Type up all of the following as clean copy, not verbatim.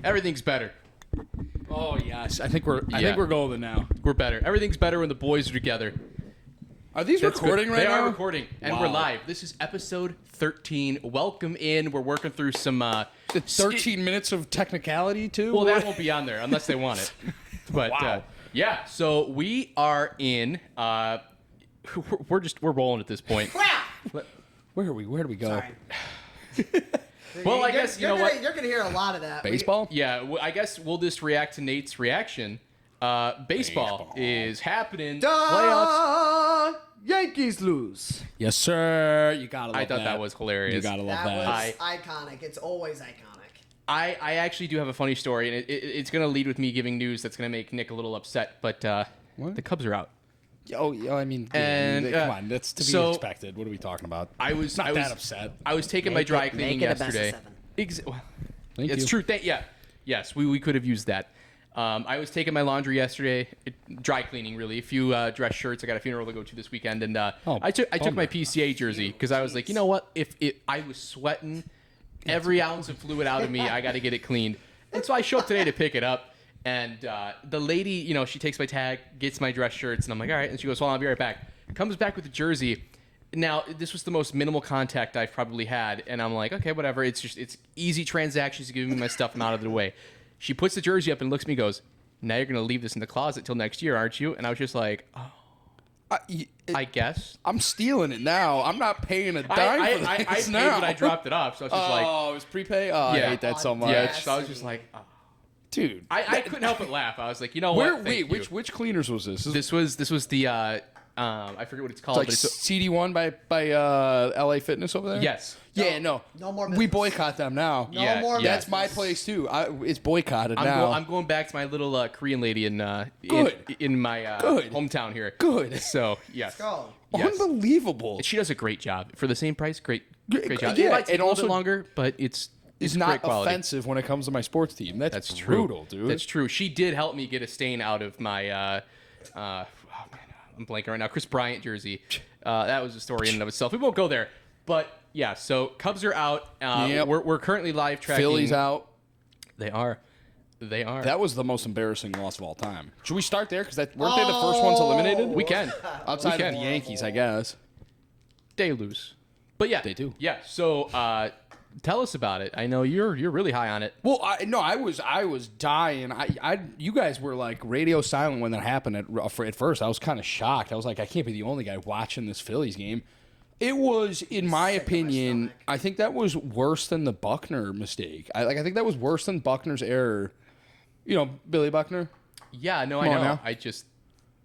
Everything's better. Oh yes, I think we're golden now. We're better. Everything's better when the boys are together. Are these recording right now? They are recording, and we're live. This is episode 13. Welcome in. We're working through some 13 minutes of technicality too. Well, that won't be on there unless they want it. But Wow. yeah, so we are in. We're rolling at this point. Where are we? Where do we go? Sorry. Well, I guess you know what. You're gonna hear a lot of that. Baseball? Yeah, I guess we'll just react to Nate's reaction. Baseball is happening. Playoffs. Yankees lose. Yes, sir. You gotta love that. I thought that was hilarious. You gotta love That that. was iconic. It's always iconic. I actually do have a funny story, and it's going to lead with me giving news that's going to make Nick a little upset. But the Cubs are out. Oh, I mean, And, come on, that's to be expected. What are we talking about? I was that upset. I was taking my dry cleaning make it a best of yesterday. 7. Thank It's you. true. Yes, we could have used that. I was taking my laundry yesterday, dry cleaning really. A few dress shirts. I got a funeral to go to this weekend, and I took my PCA jersey because I was like, you know what? If I was sweating every ounce of fluid out of me, I got to get it cleaned. And so I show up today to pick it up. And the lady, she takes my tag, gets my dress shirts, and I'm like, all right. And she goes, well, I'll be right back. Comes back with the jersey. Now, this was the most minimal contact I've probably had. And I'm like, okay, whatever. It's easy transactions to give me my stuff. I'm out of the way. She puts the jersey up and looks at me and goes, now you're going to leave this in the closet till next year, aren't you? And I was just like, oh, I guess. I'm stealing it now. I'm not paying a dime for I this paid now. when I dropped it off. So I was just like, oh, it was prepay? Oh, Yeah. I hate that so much. yeah. So I was just like, oh. Dude. I couldn't help but laugh. I was like, you know what? Thank you. Which cleaners was this? This was the I forget what it's called. Like but it's CD1 by LA Fitness over there? yes. Yeah, no. No more We business. boycott them now. Yeah, more yeah. That's my place too. It's boycotted now. I'm going back to my little Korean lady in my Good. hometown here. Good. So yes. Go. Yes. Unbelievable. She does a great job for the same price. Great job. Yeah, it might take and a little also bit longer, but it's not great quality. offensive when it comes to my sports team. That's true. brutal, dude. That's true. She did help me get a stain out of my. Oh man, I'm blanking right now. Chris Bryant jersey. That was a story in and of itself. We won't go there. But yeah, so Cubs are out. Yep. We're currently live tracking. Phillies out. They are. That was the most embarrassing loss of all time. Should we start there? Because weren't they the first ones eliminated? We can. Outside we of the can. Yankees, I guess. They lose. But yeah. They do. Yeah. So tell us about it. I know you're really high on it. Well, I was dying. You guys were like radio silent when that happened. At first, I was kind of shocked. I was like, I can't be the only guy watching this Phillies game. It was, in my opinion, I think that was worse than the Buckner mistake. I think that was worse than Buckner's error. You know, Billy Buckner. Yeah. No, I Come on know. now. I just.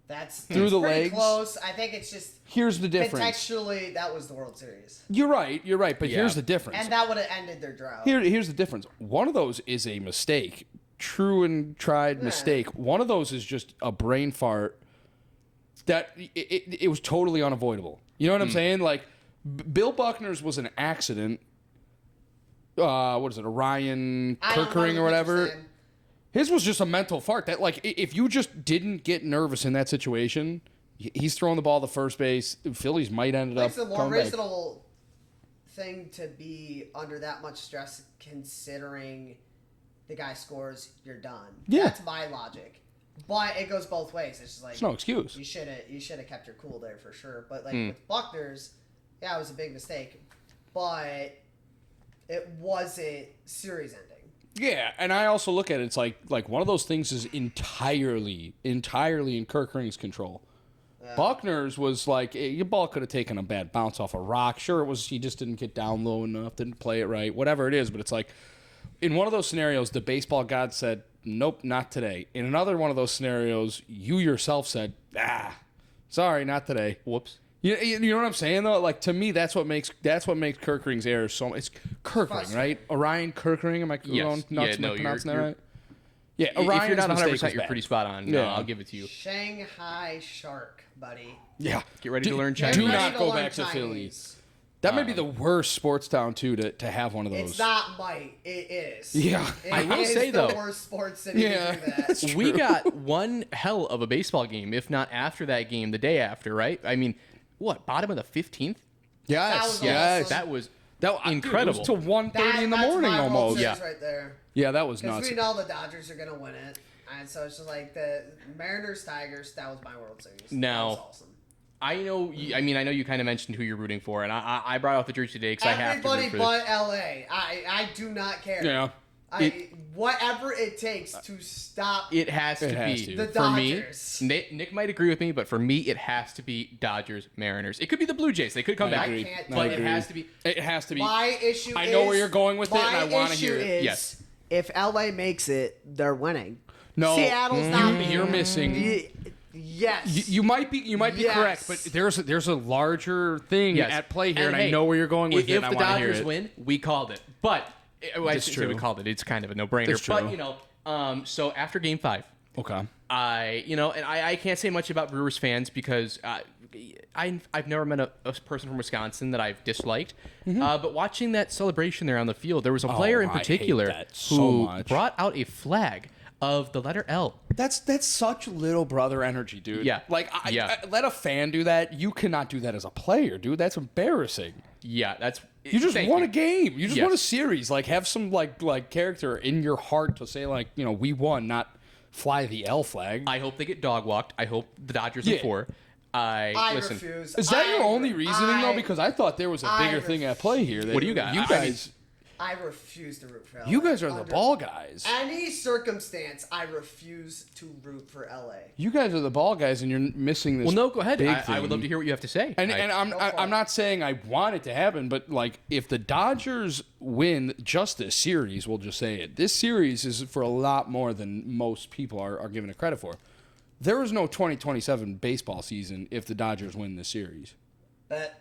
That's Through the pretty legs. close. I think it's just Here's the difference. contextually that was the World Series, You're right. But Yeah. here's the difference. and that would have ended their drought. Here's the difference. One of those is a mistake, true and tried mistake. One of those is just a brain fart that it was totally unavoidable. You know what I'm saying? Like, Bill Buckner's was an accident. What is it, Orion I don't know Kirkering or what whatever? you're saying. His was just a mental fart. That, like, if you just didn't get nervous in that situation, he's throwing the ball to first base. Phillies might end up It's a more coming back. reasonable thing to be under that much stress, considering the guy scores, you're done. Yeah. That's my logic. But it goes both ways. It's just like There's no excuse. You should have kept your cool there for sure. But like with Buckner's, yeah, it was a big mistake, but it wasn't series ending. Yeah, and I also look at it, it's like one of those things is entirely in Kirkering's control. Buckner's was like, your ball could have taken a bad bounce off a rock. Sure, it was, he just didn't get down low enough, didn't play it right, whatever it is. But it's like, in one of those scenarios, the baseball god said, nope, not today. In another one of those scenarios, you yourself said, sorry, not today. Whoops. You know what I'm saying though? Like, to me, that's what makes Kirkering's error so. It's Kirkering, right? Orion Kirkering. Am I going nuts? Am I pronouncing that right? Yeah, Orion's if you're not 100%, mistake you're was pretty bad. spot on. Yeah. No, I'll give it to you. Shanghai Shark, buddy. Yeah, Get ready to learn Chinese. Do Get ready not to go learn back to Chinese. Phillies. That might be the worst sports town too to have one of those. It's not might. It is. Yeah. I will is say, the though- worst sports city Yeah. to do that. That's We true. got one hell of a baseball game, if not after that game, the day after, right? I mean, what, bottom of the 15th? Yes, That was yes. awesome. That was incredible. Dude, it was till 1:30 in the morning that's my World almost. Series right there. Yeah, that was Because nuts. we know the Dodgers are going to win it. And so it's just like the Mariners, Tigers, that was my World Series. Now, that was awesome. I know. I mean, I know you kind of mentioned who you're rooting for, and I brought out the jersey today because I have to root Everybody for but LA. I do not care. Yeah. Whatever it takes to stop It has to has be. to. the For me, Dodgers. Nick might agree with me, but for me, it has to be Dodgers, Mariners. It could be the Blue Jays. They could come I back, agree. can't but do it it. has to be. It has to be. My issue I know is, where you're going with it, and I my wanna issue hear it. is, Yes. If LA makes it, they're winning. No. Seattle's not. You're missing. Yes. You might be Yes. correct, but there's a larger thing Yes. at play here, and hey, I know where you're going with it. If And I the want to hear Dodgers it. win, we called it. But I That's shouldn't say we true. called it. It's kind of a no-brainer. That's But true. so after Game 5, Okay. I can't say much about Brewers fans because I've never met a person from Wisconsin that I've disliked. But watching that celebration there on the field, there was a player in I hate particular that so who much. brought out a flag of the letter L. That's such little brother energy, dude. Yeah. Like, Yeah. let a fan do that. You cannot do that as a player, dude. That's embarrassing. Yeah, that's You just thank won you. a game. You just Yes. won a series. Like, have some like character in your heart to say like, we won, not fly the L flag. I hope they get dog walked. I hope the Dodgers Yeah. in 4. I Listen. refuse. Is that your only reasoning though? I- Because I thought there was a bigger thing at play here. What do you got? You I guys, I refuse to root for LA. you guys are the Under ball guys. Any circumstance, I refuse to root for LA. You guys are the ball guys, and you're missing this. Well, no, go ahead. big I would love thing. to hear what you have to say. And, I- and Go for I'm it. not saying I want it to happen, but like if the Dodgers win just this series, we'll just say it. This series is for a lot more than most people are giving it credit for. There is no 2027 baseball season if the Dodgers win this series. But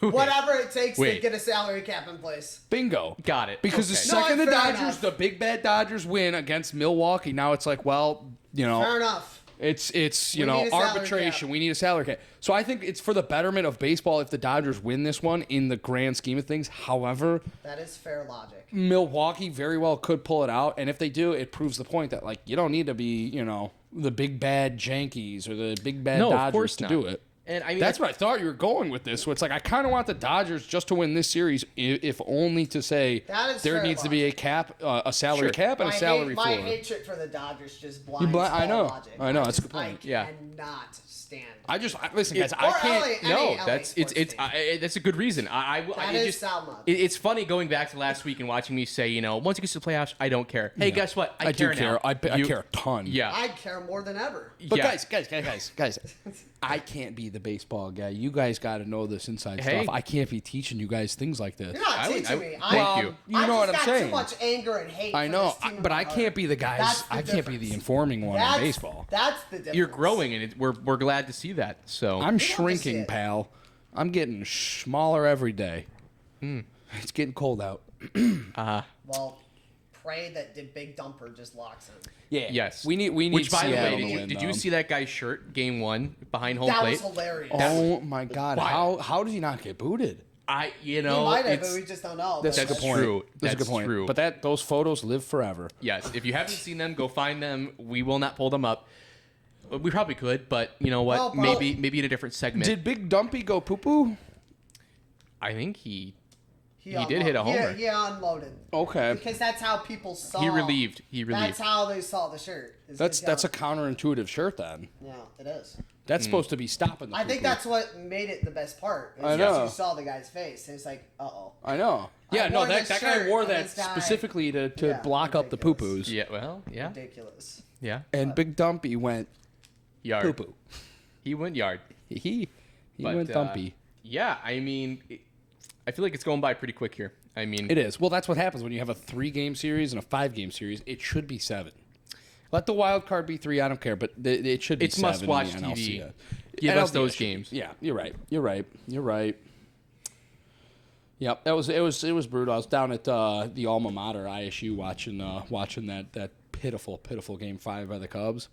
whatever it takes to Wait. get a salary cap in place. Bingo. Got it. Because the Okay. second No, the fair Dodgers, enough. the big bad Dodgers win against Milwaukee, now it's like, well, Fair enough. It's We need a salary arbitration. cap. We need a salary cap. So I think it's for the betterment of baseball if the Dodgers win this one in the grand scheme of things. However, That is fair logic. Milwaukee very well could pull it out, and if they do, it proves the point that like you don't need to be the big bad Yankees or the big bad No, of Dodgers course to not. do it. And I mean, That's where I thought you were going with this. So it's like I kind of want the Dodgers just to win this series, if only to say That is there fair needs to be a cap, a salary Sure. cap, and a salary my floor. hatred for the Dodgers just blinds I all know. logic. I know. That's a good point. I Yeah. cannot stand. Listen, guys. I Or can't. LA, no, any LA that's sports it's team. that's a good reason. That is sound logic. It's funny going back to last week and watching me say, once it gets to the playoffs, I don't care. Hey, guess what? I do care care. now. I care a ton. Yeah. I care more than ever. But Yeah. guys, I can't be the baseball guy. You guys got to know this inside Hey. stuff. I can't be teaching you guys things like this. You're not I would- teaching I- me. thank you. You know what I'm I just saying. got too much anger and hate. I for know, this team in but my I heart. can't be the guys. That's the I can't be the difference. informing one in baseball. That's the difference. You're growing, and we're glad to see that. So I'm to see shrinking, it. pal. I'm getting smaller every day. It's getting cold out. Well, pray that the big dumper just locks in. Yeah. yes, We need. Which, by the Seattle way, to win, did you though. see that guy's shirt game 1 behind home That plate? was hilarious. Oh my God! Wild. How did he not get booted? He might have, it's- but we just don't know. That's a But good point. true. That's a That's good point. true. But those photos live forever. Yes, if you haven't seen them, go find them. We will not pull them up. We probably could, but you know what? Well, maybe in a different segment. Did Big Dumpy go poo poo? I think he He did hit a homer. He unloaded. Okay. Because that's how people saw. He relieved. That's how they saw the shirt. is That's his a gun. counterintuitive shirt then. Yeah, it is. That's supposed to be stopping the I think poo-poo. that's what made it the best part. Is I know. You saw the guy's face. And it's like, uh-oh. I know. Yeah, no, wore that this guy shirt, wore and that this guy- specifically to Yeah, block up the poo ridiculous. poos. Yeah, well, yeah, Ridiculous. yeah. And Big Dumpy went Yard. poo poo. He went yard. He But, went dumpy. Yeah, I mean, I feel like it's going by pretty quick here. I mean, It is. Well, that's what happens when you have a 3-game series and a 5-game series. It should be 7. Let the wild card be 3. I don't care, but it should be It's 7 must-watch in the TV. NLCS. Give us NLCS those should be. games. Yeah, you're right. Yep, it was brutal. I was down at the alma mater ISU watching that pitiful game 5 by the Cubs.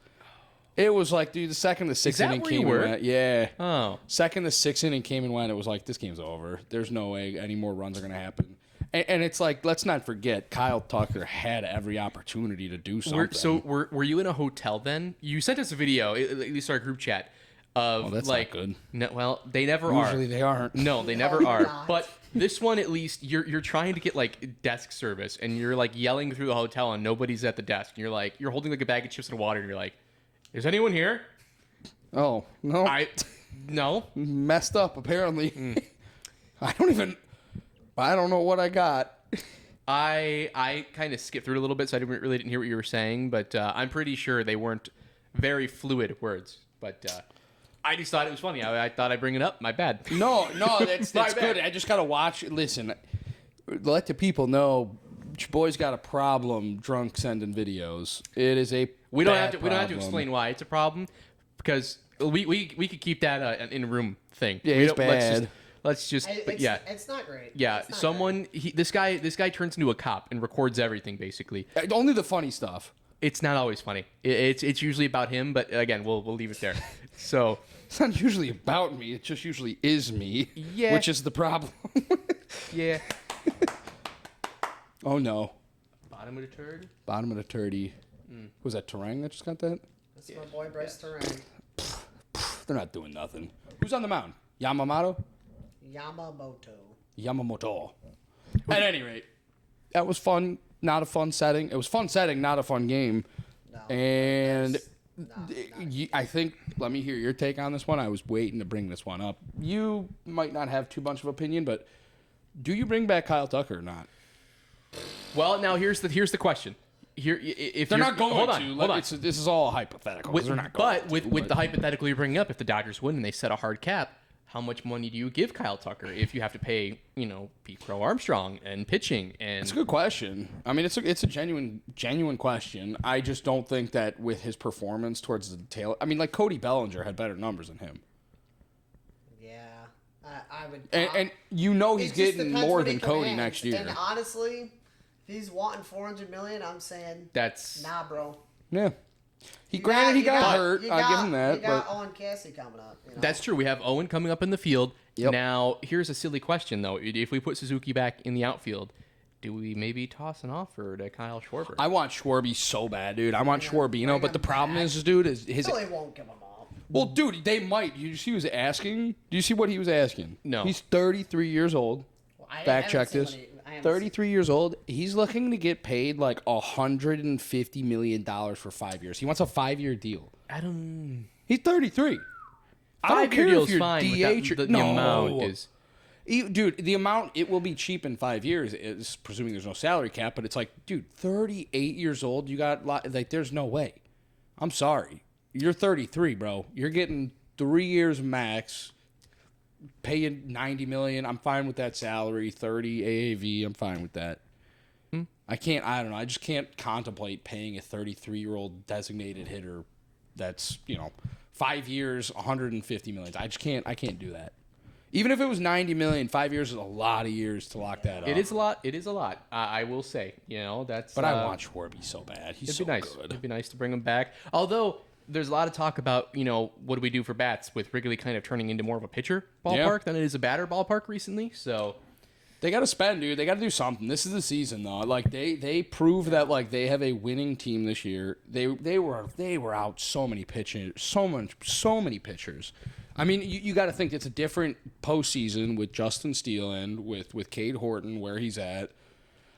It was like, dude, the second the 6th that inning where you came were? and went. Yeah. Oh. Second the 6th inning came and went, it was like, this game's over. There's no way any more runs are going to happen. And it's like, let's not forget, Kyle Tucker had every opportunity to do something. Were you in a hotel then? You sent us a video, at least our group chat, of that's like, not good. No, well, they never are. Usually they aren't. No, they No, never are. not. But this one, at least, you're trying to get like desk service, and you're like yelling through the hotel, and nobody's at the desk. And you're holding like a bag of chips and water, and you're like, "Is anyone here?" Oh no, No. messed up apparently. I don't know what I got. I kind of skipped through it a little bit, so I really didn't hear what you were saying. But I'm pretty sure they weren't very fluid words. But I just thought it was funny. I thought I'd bring it up. My bad. No, that's My good. bad. I just gotta watch. Listen, let the people know. Your boy's got a problem. Drunk sending videos. It is a We don't have to problem. explain why it's a problem, because we could keep that an in-room thing. Yeah, We it's don't- bad. Let's just yeah. It's not great. Yeah, It's not great. this guy turns into a cop and records everything basically. Only the funny stuff. It's not always funny. It's usually about him, but again, we'll leave it there. So It's not usually about me. It just usually is me. Yeah. Which is the problem. yeah, Oh no. bottom of the turd. Bottom of the turdy. Was that Terang that just got that? That's my boy Bryce Terang. They're not doing nothing. Who's on the mound? Yamamoto? Yamamoto. At any rate, that was fun. Not a fun setting. It was fun setting, not a fun game. No, And no, I think, let me hear your take on this one. I was waiting to bring this one up. You might not have too much of opinion, but do you bring back Kyle Tucker or not? Well, now here's the question. Here, if They're you're- not going hold on, to. Hold on. This is all hypothetical. They're not going But with the hypothetical you're bringing up, if the Dodgers win and they set a hard cap, how much money do you give Kyle Tucker if you have to pay, Pete Crow Armstrong and pitching? And It's a good question. I mean, it's a genuine question. I just don't think that with his performance towards the tail. I mean, like Cody Bellinger had better numbers than him, yeah, I would. and he's It just getting depends more what he than Cody commands. next year. And honestly, if he's wanting $400 million, I'm saying that's nah, bro. Yeah, he got hurt. You I give him that. You got But Owen Cassidy coming up. That's true. We have Owen coming up in the field. Yep. Now, here's a silly question, though. If we put Suzuki back in the outfield, do we maybe toss an offer to Kyle Schwarber? I want Schwarby so bad, dude. I want Schwarbino, bring but the him problem back. is, dude, is his. Still, they won't give him up. Well, dude, they might. You see, he was asking. Do you see what he was asking? No. He's 33 years old. Well, I Fact haven't check seen this. what I haven't 33 years old. He's looking to get paid like $150 million for 5 years. He wants a 5-year deal. I don't. He's 33. I don't 5-year care deal's if you're fine. DH But or the amount is. Dude, the amount, it will be cheap in 5 years, is presuming there's no salary cap, but it's like, dude, 38 years old, you got, like, there's no way. I'm sorry. You're 33, bro. You're getting 3 years max, paying $90 million. I'm fine with that salary. 30 AAV, I'm fine with that. I don't know. I just can't contemplate paying a 33-year-old designated hitter that's, 5 years, $150 million. I can't do that. Even if it was $90 million, 5 years is a lot of years to lock that up. It is a lot. It is a lot. I will say. That's. But I want Schwarby so bad. He's so It'd be nice. good. It'd be nice to bring him back. Although there's a lot of talk about, what do we do for bats with Wrigley kind of turning into more of a pitcher ballpark than it is a batter ballpark recently. So They got to spend, dude. They got to do something. This is the season, though. Like they prove that like they have a winning team this year. They were out so many pitchers, so many pitchers. I mean, you got to think it's a different postseason with Justin Steele and with Cade Horton where he's at.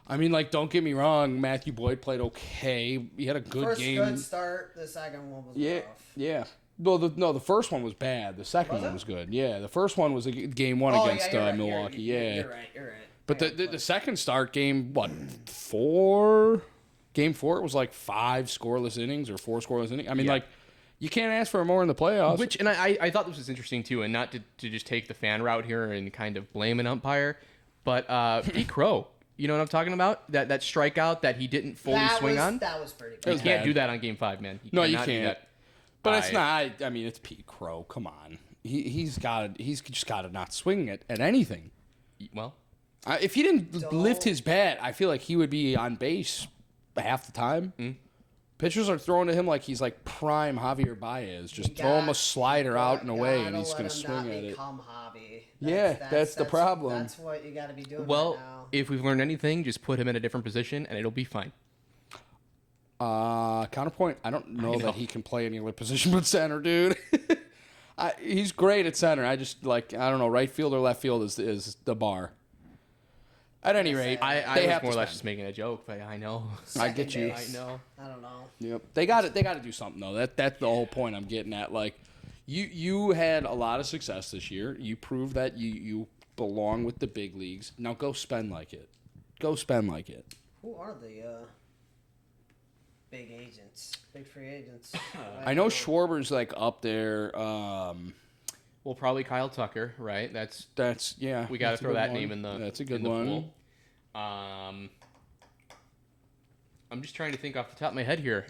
I mean, like, don't get me wrong. Matthew Boyd played okay. He had a good game. First good start. The second one was rough. Yeah. Well, the first one was bad. The second one was good. Yeah, the first one was game one against you're right. Milwaukee. You're right. But the second start game, what, 4? Game 4, it was like 5 scoreless innings or 4 scoreless innings. I mean, like, you can't ask for more in the playoffs. And I thought this was interesting, too, and not to just take the fan route here and kind of blame an umpire, but Pete Crow, you know what I'm talking about? That strikeout that he didn't fully swing on? That was pretty You good. can't do that on Game 5, man. No, you cannot do can't. that. But it's not. I mean, it's Pete Crow. Come on. He's just got to not swing at anything. Well, If he didn't lift his bat, I feel like he would be on base half the time. Pitchers are throwing to him like he's like prime Javier Baez. Just throw him a slider out and away, and he's going to swing at it. Hobby. That's the problem. That's what you got to be doing well, right now. if we've learned anything, just put him in a different position, and it'll be fine. Counterpoint. I don't know that he can play any other position but center, dude. He's great at center. I just I don't know, right field or left field is the bar. At any rate, I they was have more or to less spend. just making a joke, but I know. I get you. I know. I don't know. Yep. They got to do something though. That's the whole point I'm getting at. Like, you had a lot of success this year. You proved that you belong with the big leagues. Now go spend like it. Go spend like it. Who are the big agents? Big free agents? I know Schwarber's like up there. Well, probably Kyle Tucker, right? That's Yeah. we got to that's a throw good that one. name in the. That's a good in the one. pool. I'm just trying to think off the top of my head here.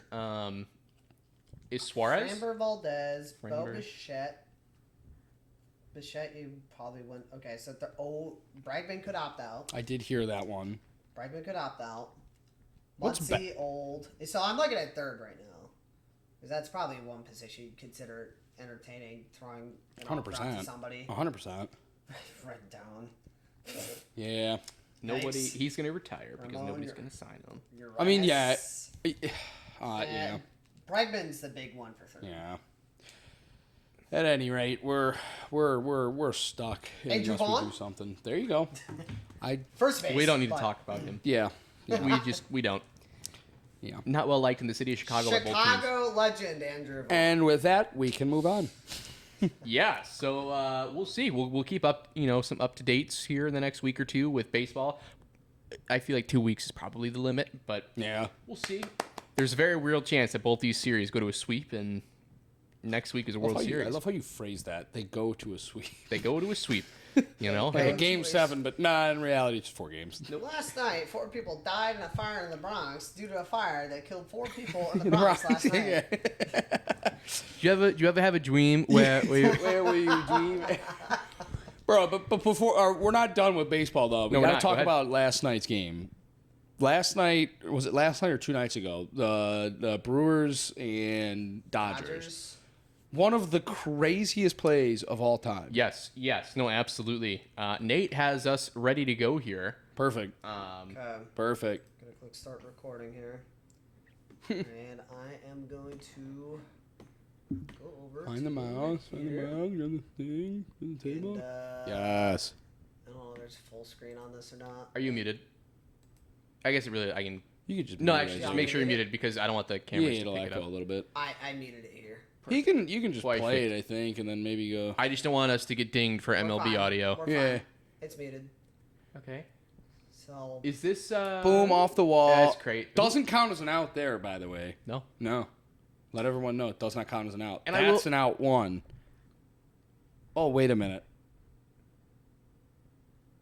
Is Suarez? Framber Valdez, Bo Framber. Bichette. Bichette, you probably wouldn't. Okay, so Bregman could opt out. I did hear that one. Bregman could opt out. What's Muncy, old. So I'm looking at third right now. Because that's probably one position you'd consider entertaining, throwing an offer out to 100%. somebody. 100%. Written down. Yeah. Nobody. Yikes. He's going to retire because Ramon, nobody's you're- going to sign him. You're I mean, yeah. right. Yeah. Bregman's the big one for third. Yeah. At any rate, we're stuck Hey, unless Javon? we do something. There you go. First base. We don't need to but talk about him. Yeah. We don't. Yeah. Not well liked in the city of Chicago. by both teams. Chicago legend, Andrew. And with that, we can move on. Yeah, so we'll see. We'll keep up, some up to dates here in the next week or two with baseball. I feel like 2 weeks is probably the limit, but Yeah. we'll see. There's a very real chance that both these series go to a sweep, and next week is a World I Series. love how you phrase that. They go to a sweep. They go to a sweep. Like Okay. a game 7, but in reality, it's 4 games. Last night, 4 people died in a fire in the Bronx due to a fire that killed 4 people in the Bronx last night. Do you ever have a dream where Where were you, dream? Bro, but before we're not done with baseball though. We No, we're gotta not. Go talk ahead. about last night's game. Was it last night or 2 nights ago? The Brewers and Dodgers. One of the craziest plays of all time. Yes, no, absolutely. Nate has us ready to go here. Perfect. Okay, Perfect. gonna click start recording here. And I am going to go over Find the to mouse. Find the here. mouse. Grab the thing. Find the table. And, Yes. I don't know if there's full screen on this or not. Are you muted? I guess I can. You could just No, mute it actually, right just there. make sure you're muted because I don't want the cameras Yeah, to it'll pick it echo up. a little bit. I muted it here. You can just Why play fit- it, I think, and then maybe go. I just don't want us to get dinged for We're MLB fine. audio. We're Yeah. fine. It's muted. Okay. So Is this Boom, off the wall. That's great. Doesn't count as an out there, by the way. No. No. Let everyone know it does not count as an out. And That's an out 1. Oh, wait a minute.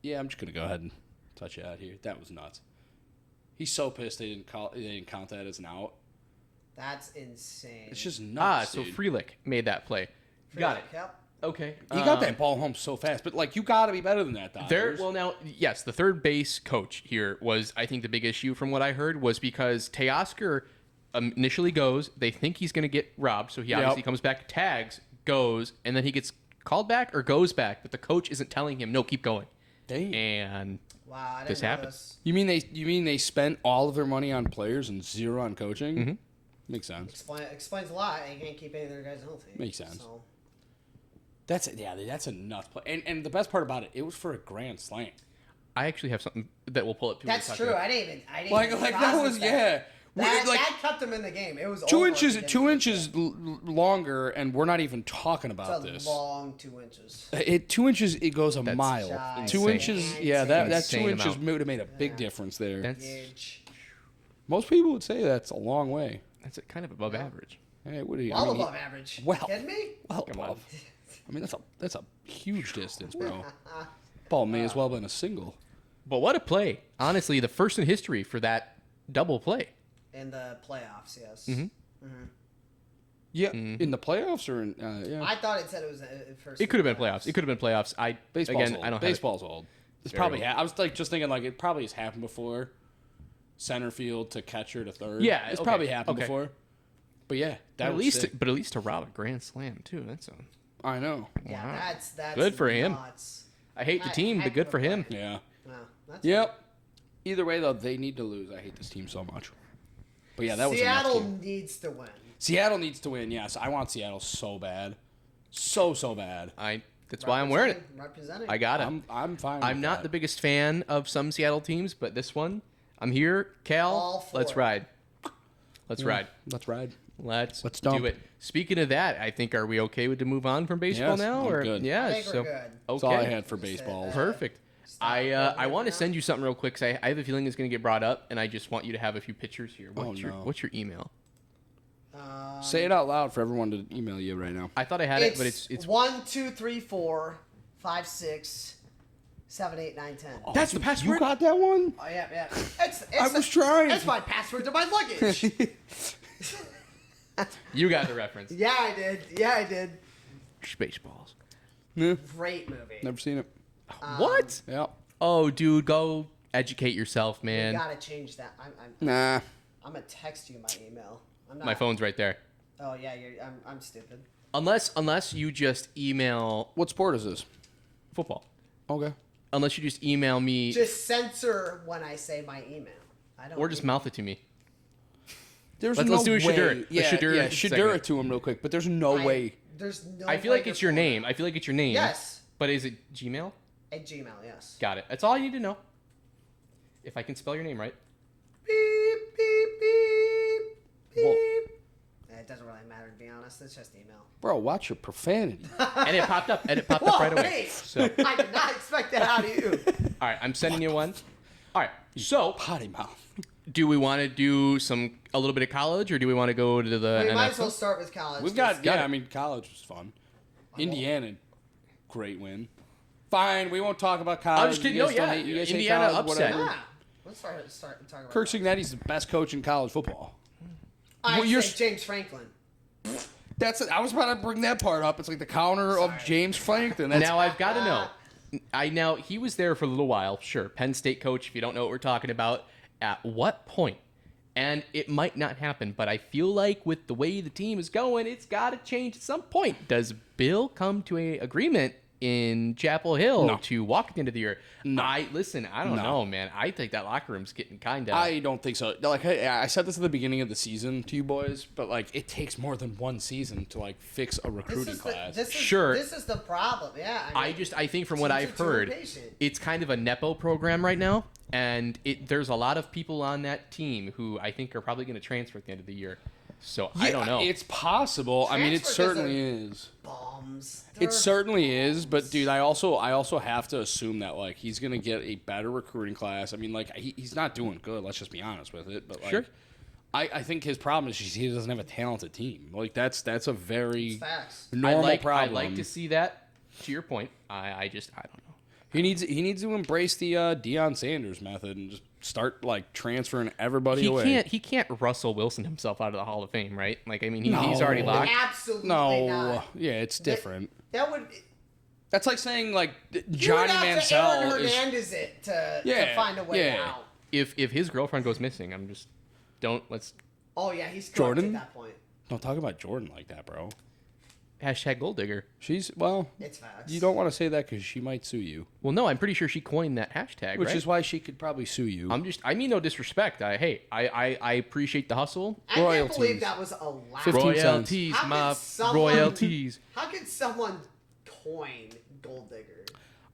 Yeah, I'm just gonna go ahead and touch it out here. That was nuts. He's so pissed they didn't count that as an out. that's insane. It's just nuts. So dude. Freelick made that play. Got it. Yep. Okay. He got that ball home so fast, but you got to be better than that, Dodgers. Yes, the third base coach here was, I think, the big issue from what I heard was because Teoscar initially goes, they think he's going to get robbed, so he obviously comes back, tags, goes, and then he gets called back or goes back, but the coach isn't telling him, no, keep going. Dang. And Wow, I didn't This know happened. this. You mean they spent all of their money on players and 0 on coaching? Mm-hmm. Makes sense. Explains a lot. You can't keep any of their guys healthy. Makes sense. So, That's a nuts play. And the best part about it was for a grand slam. I actually have something that we'll pull up. too. that's true. I didn't even Like even that process was that. That, like that kept them in the game. It was 2 over inches if they 2 didn't inches longer, and we're not even talking get about that. this. It's a long 2 inches. 2 inches it goes a mile. giant. 2 inches, yeah, that Insane 2 inches amount. would have made a big difference there. That's Huge. Most people would say that's a long way. kind of above average. Hey, what do you? Well above average. well. Kidding me? Well Come on. above. I mean, that's a huge distance, bro. Ball may as well have been a single. But what a play. Honestly, the first in history for that double play. In the playoffs, yes. Yeah, in the playoffs or in yeah. I thought it said it was first. It could have been playoffs. It could have been playoffs. Baseball's old. I don't Baseball's old. It's Very probably. old. I was just thinking it probably has happened before. Center field to catcher to third. Yeah, it's okay, probably happened okay. before. But yeah, that But was sick. at least to rob a grand slam too. That's I know. Yeah, Wow. that's Good for him. nuts. I hate the team, but good for him. Yeah. Wow, that's Yep. Either way, though, they need to lose. I hate this team so much. But yeah, that was a nuts Seattle game. needs to win. Seattle needs to win. Yes, I want Seattle so bad, So bad. That's why I'm wearing it. Representing. I got it. I'm fine. I'm not the biggest fan of some Seattle teams, but this one, I'm here. Cal, All for let's it. ride. Let's ride. Let's ride. Let's dump. do it. Speaking of that, I think, are we okay with to move on from baseball Yes, now? I'm Or good. yeah, I think so we're good. okay. That's all I had for baseball. Perfect. Stop I right want to now. send you something real quick because I have a feeling it's going to get brought up, and I just want you to have a few pictures here. What's your email? Say it out loud for everyone to email you right now. I thought I had it, but it's 1, 2, 3, 4, 5, 6, 7, 8, 9, 10. Oh, that's the password. You got that one? yeah. I was trying. It's my password to my luggage. You got the reference. Yeah, I did. Spaceballs. Yeah. Great movie. Never seen it. What? Yeah. Oh, dude, go educate yourself, You man. gotta change that. Nah. I'm gonna text you my email. I'm not. My phone's right there. Oh yeah, I'm stupid. Unless you just email What sport is this? football. Okay. Unless you just email me Just censor when I say my email. I don't. or just mouth it to me. There's Let's do a Shadur. Yeah, Shadur yeah, segment. Shadur it to him real quick, but there's no way. There's no. I feel way like it's to your pull name. it I feel like it's your name. Yes. But is it Gmail? At Gmail, yes. Got it. That's all I need to know. If I can spell your name right. Beep beep beep beep. Whoa. It doesn't really matter to be honest. It's just email. Bro, watch your profanity. And it popped up. And it popped Whoa, up right away. hey! So, I did not expect that out of you. all right, I'm sending you one. All right. So, Potty mouth. do we want to do a little bit of college, or do we want to go to the We might NFL? as well start with college. We've got, Got it. I mean, college was fun. Indiana, great win. Fine, we won't talk about college. I'm just kidding. You No, guys don't yeah. hate- you guys hate Indiana college, upset. whatever. Yeah. Let's start talking about. Kirk college. Cignetti's the best coach in college football. I Well, you're say James Franklin. That's it. I was about to bring that part up. It's like the counter of James Franklin. That's, Now I've got to know. He was there for a little while. Sure, Penn State coach. If you don't know what we're talking about, at what point? And it might not happen, but I feel like with the way the team is going, it's got to change at some point. Does Bill come to an agreement in Chapel Hill to walk at the end of the year? No. I don't know, man. I think that locker room's getting kind of. I don't think so. Like I said this at the beginning of the season to you boys, but like it takes more than one season to like fix a recruiting class. Sure. This is the problem. Yeah. I think from what teams I've are too heard, impatient. it's kind of a nepo program right now, and there's a lot of people on that team who I think are probably going to transfer at the end of the year. So I don't know. It's possible. I mean, it Transfer certainly is. Bombs. It certainly is, but dude, I also have to assume that like he's gonna get a better recruiting class. I mean, like he's not doing good. Let's just be honest with it. But like, Sure. I think his problem is he doesn't have a talented team. Like that's a very Facts. normal problem. I'd like to see that. To your point, I don't know. He needs to embrace the Deion Sanders method and just start like transferring everybody away. He can't Russell Wilson himself out of the Hall of Fame, right? Like I mean, he's already locked. Absolutely No, not. yeah, it's different. That would. That's like saying like You Johnny would have Mansell to Aaron is. Hernandez it to Yeah, find a way yeah. out. If his girlfriend goes missing, let's Oh yeah, he's drugged Jordan? at that point. Don't talk about Jordan like that, bro. hashtag gold digger. She's It's facts. You don't want to say that because she might sue you, Well, no, I'm pretty sure she coined that hashtag, which right? is why she could probably sue you. I mean no disrespect. I appreciate the hustle. I can't royalties. believe that was allowed. 15 cents. Royalties, How my could someone- royalties. How could someone coin gold digger?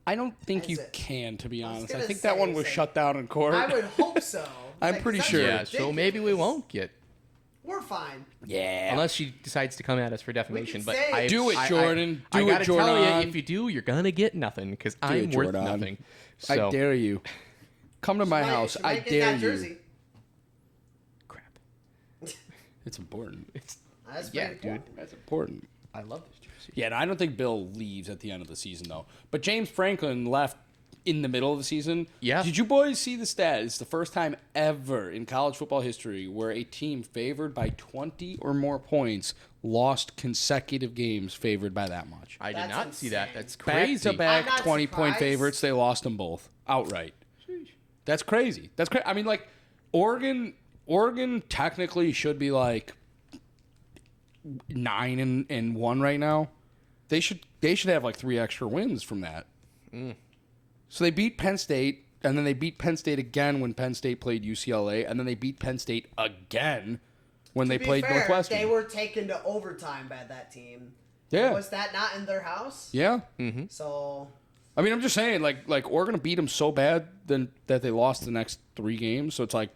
I don't think Is you it- can, to be I was honest. I gonna think that one was say- shut down in court. I would hope so. I'm pretty that's sure. Yeah, so maybe we ridiculous. won't get We're fine. Yeah. unless she decides to come at us for defamation. can But say- Do it, Jordan. I Do it, gotta tell Jordan. you, if you do, you're gonna get nothing because I'm it, worth Jordan. nothing. I So dare you. Come to my Might- house. she I might get dare that you. jersey. crap. It's important. That's Yeah, pretty dude. important. That's important. I love this jersey. Yeah, and I don't think Bill leaves at the end of the season, though. But James Franklin left in the middle of the season. Yeah. Did you boys see the stat? It's the first time ever in college football history where a team favored by 20 or more points lost consecutive games favored by that much. I did That's not see that. insane. That's crazy. I'm Back-to-back not 20-point surprised. favorites, they lost them both outright. That's crazy. That's crazy. I mean, like, Oregon technically should be like 9-1 right now. They should have like 3 extra wins from that. So they beat Penn State, and then they beat Penn State again when Penn State played UCLA, and then they beat Penn State again when they To be played fair, Northwestern. They were taken to overtime by that team. Yeah. Was that not in their house? Yeah. Mm-hmm. So. I mean, I'm just saying, like Oregon beat them so bad that they lost the next 3 games. So it's like,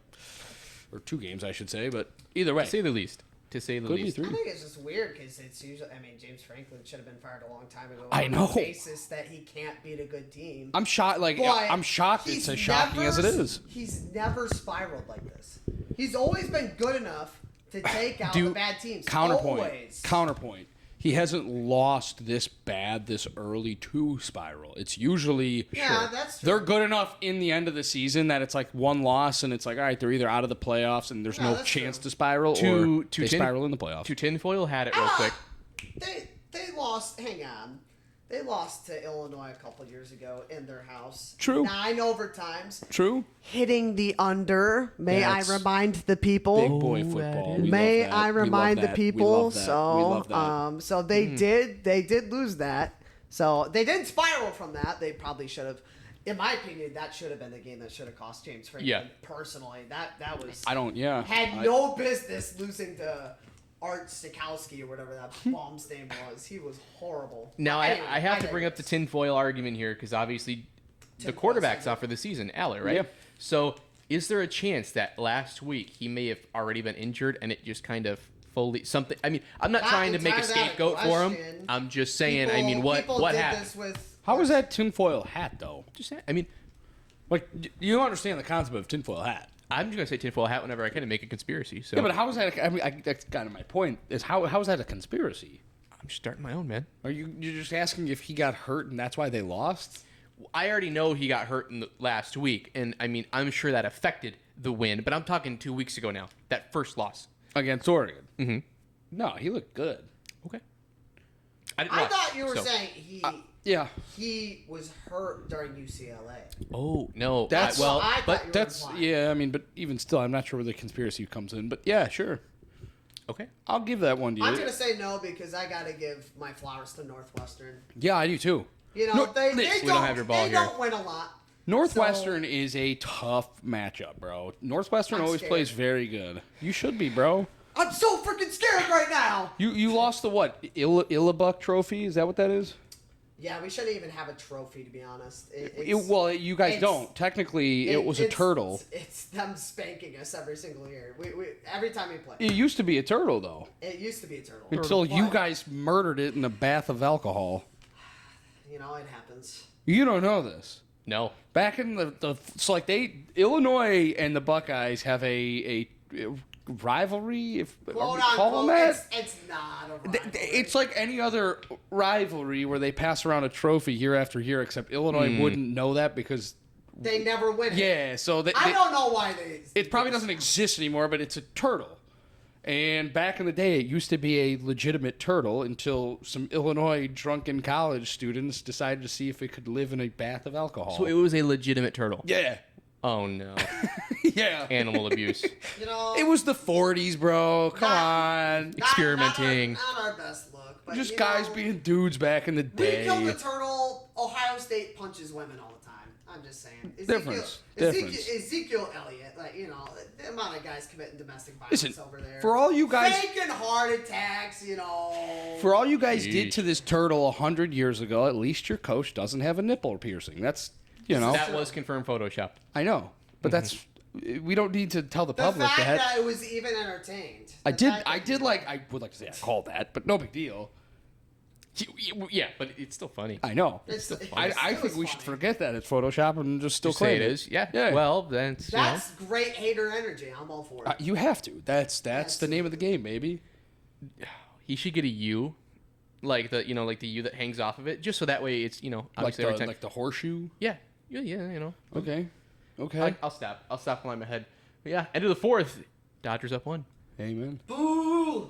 or 2 games, I should say. But either way, To say the least. To say the Could be least. 3. I think it's just weird because it's usually. I mean, James Franklin should have been fired a long time ago. I know. On the basis that he can't beat a good team. I'm shocked. Like But I'm shocked. he's It's as shocking as it is. He's never spiraled like this. He's always been good enough to take out the bad teams. Counterpoint. Always. Counterpoint. He hasn't lost this bad this early to spiral. It's usually That's true. they're good enough in the end of the season that it's like 1 loss and it's like, all right, they're either out of the playoffs and there's no that's chance true. to spiral or they spiral in the playoffs. To tinfoil hat it real quick. They lost. Hang on. They lost to Illinois a couple years ago in their house. True. 9 overtimes. True. Hitting the under. May That's I remind the people? Big boy football. We May love that. I We remind love the that. people? We love that. So, We love that. so they did lose that. So they didn't spiral from that. They probably should have. In my opinion, that should have been the game that should have cost James Franklin. Yeah. Personally, that was. I don't. Yeah. Had no business losing to Art Stikowski or whatever that bomb's name was. He was horrible. Now, Anyway, I have to bring up the digress. tinfoil argument here because obviously the Tinfoil quarterback's segment. out for the season, Aller, right? Yeah. So is there a chance that last week he may have already been injured and it just kind of fully something? I mean, I'm not Not trying to make a entirely out of scapegoat for him. question. I'm just saying. I mean, People what did happened? This with, How was that tinfoil hat though? Just saying, I mean, Like you understand the concept of tinfoil hat. I'm just gonna say tinfoil hat whenever I can to make a conspiracy. So Yeah, but how is that? I mean, that's kind of my point. Is how is that a conspiracy? I'm just starting my own, man. Are you're just asking if he got hurt and that's why they lost? I already know he got hurt in the last week, and I mean, I'm sure that affected the win. But I'm talking 2 weeks ago now. That first loss. Against Oregon. Mm-hmm. No, he looked good. Okay. I watch, thought you were so- saying Yeah. he was hurt during UCLA. Oh no. That's- well. I thought But you were that's implying. yeah. I mean, but even still, I'm not sure where the conspiracy comes in. But yeah, sure. Okay. I'll give that one to you. I'm gonna say no because I gotta give my flowers to Northwestern. Yeah, I do too. You know, No, they we don't, don't have your ball they here. don't win a lot. Northwestern is a tough matchup, bro. Northwestern I'm always scared. plays very good. You should be, bro. I'm so freaking scared right now. You lost the what? Illabuck Trophy? Is that what that is? Yeah, we shouldn't even have a trophy to be honest. Well, you guys it's- don't. Technically, it was a it's- turtle. It's them spanking us every single year. We every time we play. It used to be a turtle, though, It used to be a turtle. until you But, guys murdered it in a bath of alcohol. You know, it happens. You don't know this. No. Back in the so like Illinois and the Buckeyes have a rivalry. If are Quote we calling unquote, that? it's not a rivalry. It's like any other rivalry where they pass around a trophy year after year, except Illinois wouldn't know that because they never win it. yeah. So I don't know why they. it probably doesn't exist anymore, but it's a turtle. And back in the day, it used to be a legitimate turtle until some Illinois drunken college students decided to see if it could live in a bath of alcohol. So it was a legitimate turtle. yeah. Oh no. Yeah. Animal abuse. You know, It was the 40s, bro. Come on. Experimenting. Not our best look, but Just you guys know, being dudes back in the We day. killed the turtle. Ohio State punches women all the time. I'm just saying. Difference. Ezekiel Elliott, like you know, the amount of guys committing domestic violence Listen, over there. for all you guys faking heart attacks, you know. For all you guys did Yeesh. to this turtle 100 years ago, at least your coach doesn't have a nipple piercing. That's, you know. That was confirmed Photoshop. I know. But that's we don't need to tell the The public fact that. that it was even entertained. I The did fact I that- did like I would like to say I called that, but no big deal. Yeah, but it's still funny. I know. It's- it I was think we should funny. forget that it's Photoshop and just still Just say claim it is. Yeah. Yeah. Well, then it's, you know. That's great hater energy. I'm all for it. You have to. That's the name of the game, baby. He should get a U, like the like the U that hangs off of it, just so that way it's Like obviously every the time. like the horseshoe. Yeah. Okay. Okay. I'll stop. I'll stop while I'm ahead. But yeah, end of the fourth. Dodgers up 1. Amen. Boo!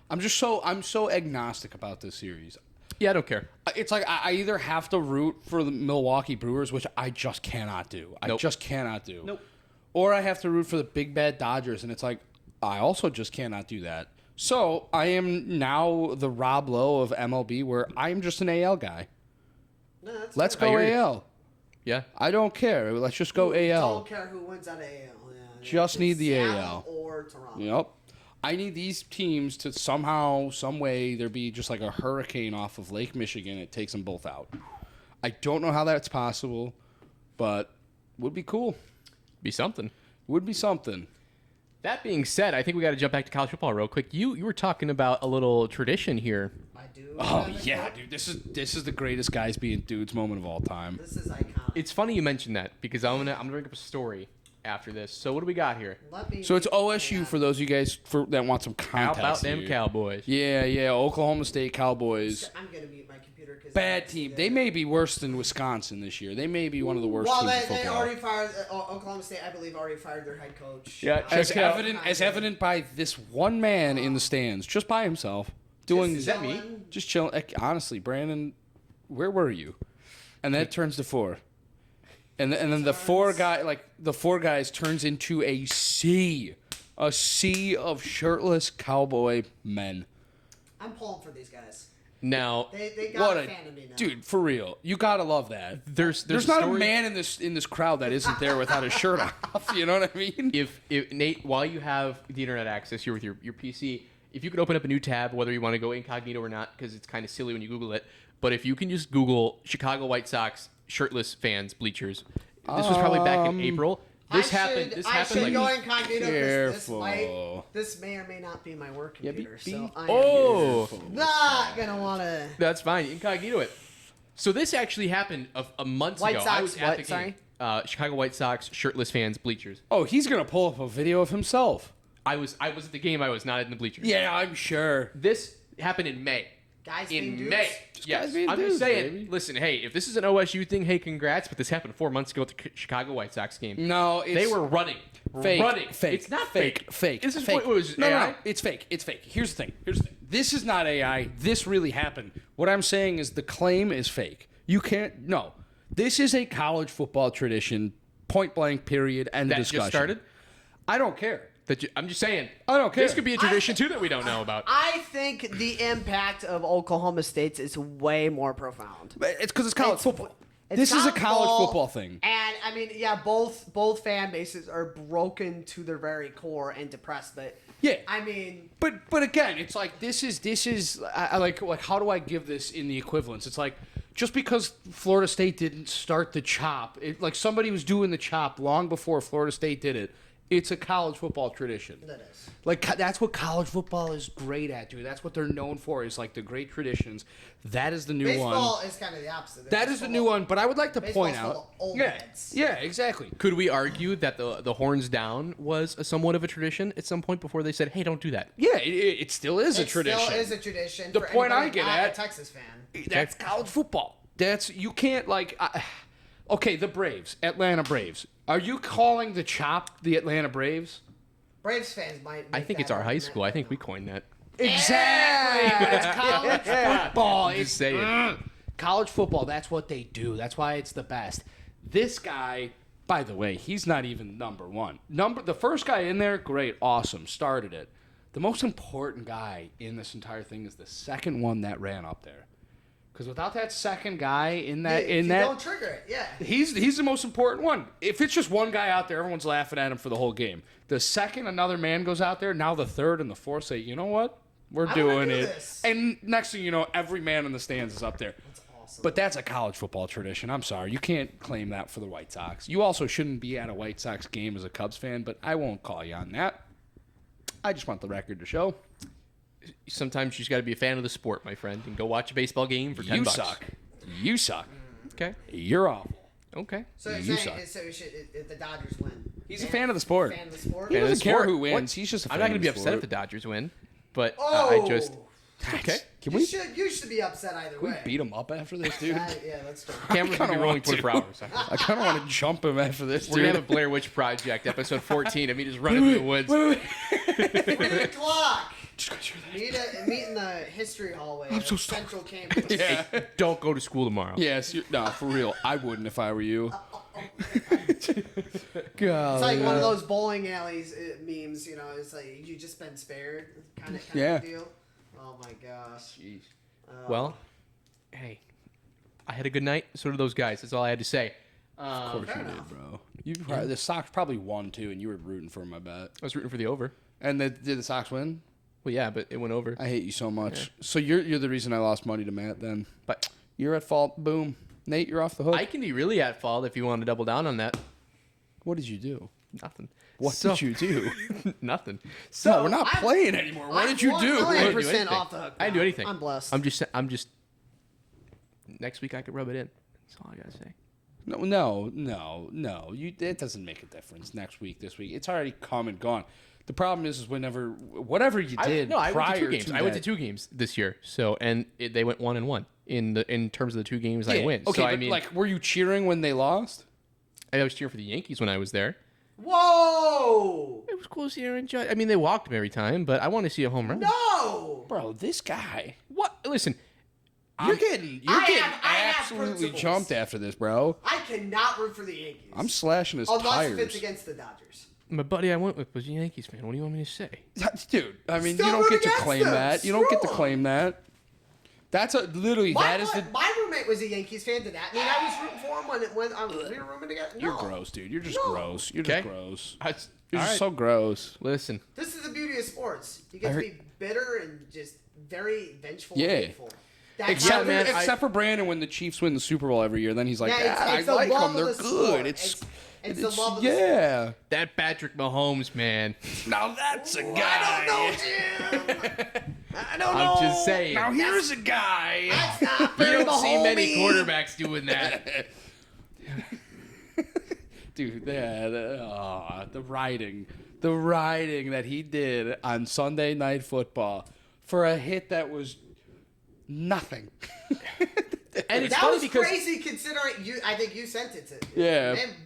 I'm so agnostic about this series. Yeah, I don't care. It's like I either have to root for the Milwaukee Brewers, which I just cannot do. I Nope. just cannot do. Nope. Or I have to root for the big bad Dodgers, and it's like I also just cannot do that. So I am now the Rob Lowe of MLB, where I am just an AL guy. No, that's Let's fair. go hear you. AL. Yeah. I don't care. Let's just go AL. Don't care who wins out of AL. Yeah, Just it's need the Seattle AL. or Toronto. Yep. I need these teams to somehow, some way, there be just like a hurricane off of Lake Michigan. It takes them both out. I don't know how that's possible, but would be cool. Be something. Would be something. That being said, I think we got to jump back to college football real quick. You were talking about a little tradition here. I do. Oh yeah, dude. This is the greatest guys being dudes moment of all time. This is iconic. It's funny you mentioned that because I'm gonna bring up a story after this. So what do we got here? So it's OSU for those of you guys that want some How context. about them here. Cowboys? Yeah. Oklahoma State Cowboys. I'm gonna mute my computer because Bad team. They may be worse than Wisconsin this year. They may be one of the worst teams in they football. already fired Oklahoma State. I believe already fired their head coach. Yeah, as check out. evident by this one man in the stands, just by himself, doing. Is that me? Just chilling. Honestly, Brandon, where were you? And then it turns to 4. And then the four guys turns into a sea of shirtless cowboy men. I'm pulling for these guys. Now, They got a fan of me now. Dude, for real, you gotta love that. there's not story- a man in this crowd that isn't there without his shirt off. You know what I mean? If Nate, while you have the internet access here with your PC, if you could open up a new tab, whether you want to go incognito or not, because it's kind of silly when you Google it, but if you can just Google Chicago White Sox shirtless fans bleachers, this was probably back in April. This happened. I should go like incognito Careful. because this may or may not be my work computer. So I am oh, not gonna want to. that's fine. Incognito it. So this actually happened a month White ago. Sox I was at what? the game. Chicago White Sox shirtless fans bleachers. Oh, he's gonna pull up a video of himself. I was at the game. I was not in the bleachers. Yeah, I'm sure. This happened in May. Guys being In dudes? May. Just Yes. guys being I'm dudes, just saying, baby. listen, hey, if this is an OSU thing, hey, congrats, but this happened 4 months ago at the Chicago White Sox game. No, it's They were running. fake. Running. Fake. It's not fake. Fake. This is fake. what was no, AI? no, it's fake. It's fake. Here's the thing. This is not AI. This really happened. What I'm saying is the claim is fake. You can't. No. This is a college football tradition. Point blank. Period. End of That discussion. just started? I don't care. I'm just saying. I don't care. This could be a tradition, too, that we don't know about. I think the impact of Oklahoma State's is way more profound. But it's because it's college football. It's This is a college football thing. And I mean, yeah, both fan bases are broken to their very core and depressed. But Yeah. I mean, But again, it's like this is I like how do I give this in the equivalence? It's like just because Florida State didn't start the chop, like somebody was doing the chop long before Florida State did it. It's a college football tradition. that is. Like that's what college football is great at, dude. That's what they're known for. Is like the great traditions. That is the new Baseball one. is kind of the opposite. That is the new one. But I would like to Baseball's point out. full of old Yeah, heads. yeah, exactly. Could we argue that the horns down was somewhat of a tradition at some point before they said, hey, don't do that? Yeah, it still is a tradition. Still is a tradition. The for point I anybody get not at- a Texas fan. That's college football. That's you can't like. Okay, the Braves, Atlanta Braves. Are you calling the chop the Atlanta Braves? Braves fans might. I make think that it's our high argument, school. I but think no. we coined that. Exactly. It's college football. Just saying. College football. That's what they do. That's why it's the best. This guy, by the way, he's not even number one. The first guy in there, great, awesome, started it. The most important guy in this entire thing is the second one that ran up there. Because without that second guy in that, If you don't trigger it, yeah. he's the most important one. If it's just one guy out there, everyone's laughing at him for the whole game. The second another man goes out there, now the third and the fourth say, you know what? We're I doing wanna do it. this. And next thing you know, every man in the stands is up there. That's awesome. But that's a college football tradition. I'm sorry. You can't claim that for the White Sox. You also shouldn't be at a White Sox game as a Cubs fan, but I won't call you on that. I just want the record to show. Sometimes you just got to be a fan of the sport, my friend, and go watch a baseball game for $10. You suck. You suck. Okay. You're awful. Okay. So you're You saying suck. so we should, if the Dodgers win. He's a fan of the sport. Fan of the sport. He Fan of doesn't the care sport. who wins. What? He's just a fan I'm not going of to be the upset if sport. the Dodgers win, but Oh, I just okay. Can you we should be upset either we way. beat him up after this, dude? Yeah, let's do it. Cameras will be kinda rolling want 24 to. hours. I kind of want to jump him after this, We're dude. gonna have a Blair Witch Project, episode 14, of me just running through the woods. Wait. 3 o'clock. Just go through that. Meet in the history hallway. I'm of so sorry. Central campus. Yeah. Don't go to school tomorrow. Yes. No, for real. I wouldn't if I were you. It's like one of those bowling alleys memes, you know. It's like you just been spared, kind of Yeah. deal. Oh my gosh. Jeez. Well, hey, I had a good night. So did those guys. That's all I had to say. Of course fair you enough. did, bro. The Sox probably won too, and you were rooting for him. I bet. I was rooting for the over. And did the Sox win? Well, yeah, but it went over. I hate you so much. Yeah. So you're the reason I lost money to Matt then. But you're at fault. Boom. Nate, you're off the hook. I can be really at fault if you want to double down on that. What did you do? Nothing. What did you do? Nothing. So no, we're not playing anymore. What did you do? 100% off the hook. I didn't do anything. I'm blessed. I'm just. Next week I could rub it in. That's all I gotta say. No. It doesn't make a difference. Next week, this week, it's already come and gone. The problem is whatever you did. I went to 2 games. I went to 2 games this year. So they went 1-1 in terms of the 2 games I win. Okay, so, I mean, like, were you cheering when they lost? I was cheering for the Yankees when I was there. Whoa! It was cool seeing Aaron Judge. I mean, they walked him every time, but I want to see a home run. No, bro, this guy. What? Listen, you're getting absolutely jumped after this, bro. I cannot root for the Yankees. I'm slashing his tires. Unless if it's against the Dodgers. My buddy I went with was a Yankees fan. What do you want me to say? Dude, I mean, Still you don't get to claim them. that. You don't get to claim that. That's literally my roommate was a Yankees fan. Did that mean I was rooting for him when we were rooming together? No. You're gross, dude. You're just gross. You're just gross. You're just so gross. Listen. This is the beauty of sports. You get to be bitter and just very vengeful and hateful. Except for Brandon when the Chiefs win the Super Bowl every year. Then he's like, I like them. They're good. It's the love of the sport. That Patrick Mahomes, man. Now that's a guy. I don't know, Jim. I don't know. I'm just saying. Now here's a guy. That's not you very don't see many homie. quarterbacks doing that. Dude, the writing that he did on Sunday Night Football for a hit that was nothing. And it's that funny was because crazy considering I think you sent it to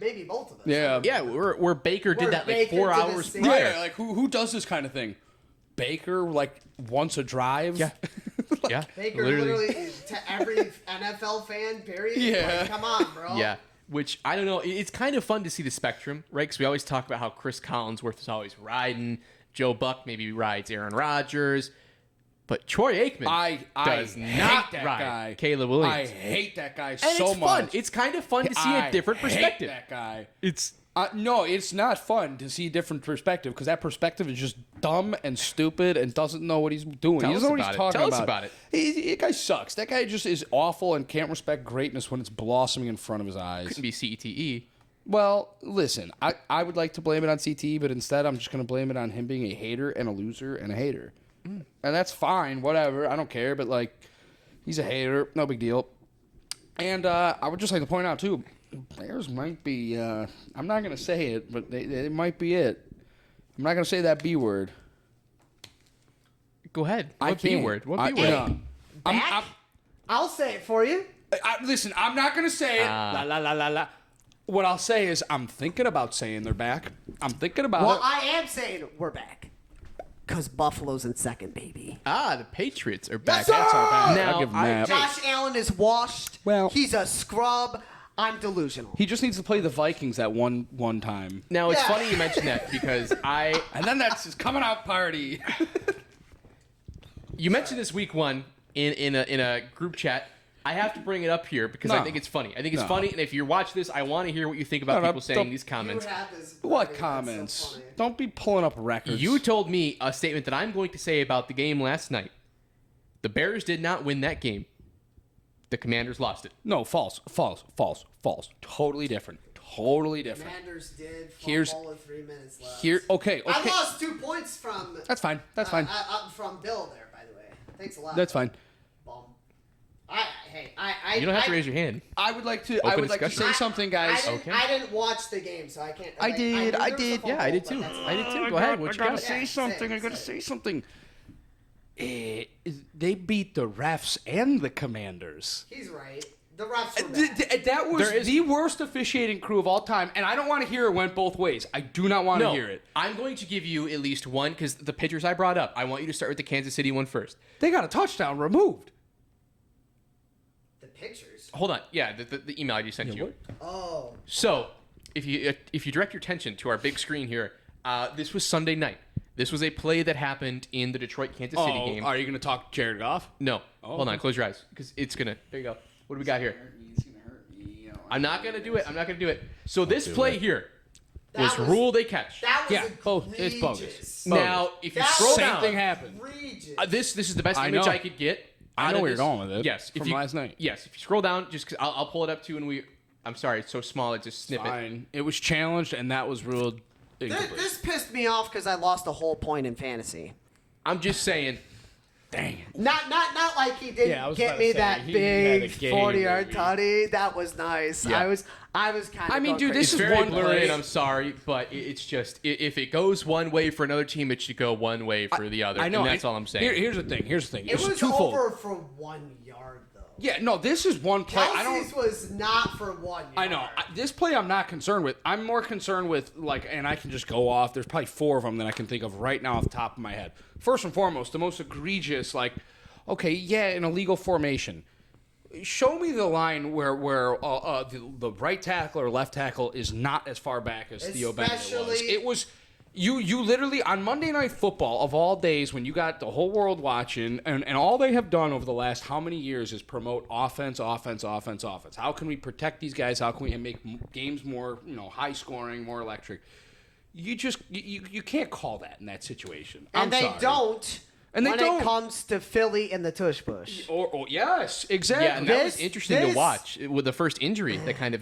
maybe both of us. Yeah, where Baker did that like Baker 4 did hours this prior. Yeah, like who does this kind of thing? Baker like wants a drive. Yeah. Yeah. Baker literally to every NFL fan, period. Yeah. Like, come on, bro. Yeah. Which, I don't know, it's kind of fun to see the spectrum, right? Because we always talk about how Chris Collinsworth is always riding. Joe Buck maybe rides Aaron Rodgers. But Troy Aikman does not that ride guy. Caleb Williams. I hate that guy and so it's much. fun. It's kind of fun to see a different perspective. I hate that guy. It's... no, it's not fun to see a different perspective because that perspective is just dumb and stupid and doesn't know what he's doing. He doesn't know what he's talking about. Tell us about it. That guy sucks. That guy just is awful and can't respect greatness when it's blossoming in front of his eyes. Couldn't be CTE. Well, listen, I would like to blame it on CTE, but instead I'm just going to blame it on him being a hater and a loser and a hater. And that's fine, whatever. I don't care, but, like, he's a hater. No big deal. And I would just like to point out, too, Bears might be, I'm not going to say it, but they might be it. I'm not going to say that B word. Go ahead. What B word? What B word? I'll say it for you. Listen, I'm not going to say it. La, la, la, la, la. What I'll say is I'm thinking about saying they're back. I'm thinking about it. Well, I am saying we're back. Because Buffalo's in second, baby. The Patriots are back. Yes, sir! That's our bad. Now, I'll give him that. Josh Allen is washed. Well- he's a scrub. I'm delusional. He just needs to play the Vikings at one time. Now, it's Yeah. funny you mentioned that because And then that's his coming out party. you mentioned this week 1 in a group chat. I have to bring it up here because I think it's funny. I think it's funny, and if you watch this, I want to hear what you think about people saying these comments. What comments? So Don't be pulling up records. You told me a statement that I'm going to say about the game last night. The Bears did not win that game. The Commanders lost it. No, false. Totally different. Commanders did fumble with 3 minutes left. Okay. I lost 2 points from... That's fine. from Bill there, by the way. Thanks a lot. That's fine. Bum. You don't have to raise your hand. I would like to say something, guys. I didn't watch the game, so I can't... I did. Yeah, I did too. Go ahead. What you got? I gotta say something. They beat the refs and the Commanders. He's right. The refs were bad. That was the worst officiating crew of all time, and I don't want to hear it went both ways. I do not want to hear it. I'm going to give you at least one because the pitchers I brought up. I want you to start with the Kansas City one first. They got a touchdown removed. The pictures? Hold on. Yeah, the email I just sent you. What? Oh. So, if you direct your attention to our big screen here, this was Sunday night. This was a play that happened in the Detroit-Kansas City game. Are you going to talk Jared Goff? No. Hold on. Close your eyes because it's going to... There you go. What do we got here? He's going to hurt me. I'm not going to do it. So this play here, was ruled a catch. That was both. It's bogus. egregious. Now, if you scroll Same down, thing happened. Egregious. this is the best I image know. I could get. I know out where of you're this. going with it. Yes, from last night. Yes, if you scroll down, just 'cause I'll pull it up too, and I'm sorry, it's so small, it's just snippet. Fine. It was challenged, and that was ruled incomplete. This pissed me off because I lost a whole point in fantasy. I'm just saying. Dang it. Not like he didn't Yeah, I was get about me to say, that he had a big game, 40-yard maybe. tutty. That was nice. Yeah. I was kind of. I mean, dude, It's This is very one blurry, play. and I'm sorry, but it's just if it goes one way for another team, it should go one way for the other. I know. and that's all I'm saying. Here's the thing. It was twofold. over for 1 yard though. Yeah, no, this is one play. Kelsey's was not for 1 yard. I know. This play I'm not concerned with. I'm more concerned with, and I can just go off. There's probably 4 of them that I can think of right now off the top of my head. First and foremost, the most egregious, okay, yeah, an illegal formation. Show me the line where the right tackle or left tackle is not as far back as Theo Bennett was. Especially- It was... You literally, on Monday Night Football, of all days, when you got the whole world watching, and all they have done over the last how many years is promote offense. How can we protect these guys? How can we make games more, high scoring, more electric? You can't call that in that situation. And they don't. And they when don't. it comes to Philly and the tush push. Or yes, exactly. Yeah, and that was This- interesting to this- watch. With the first injury that kind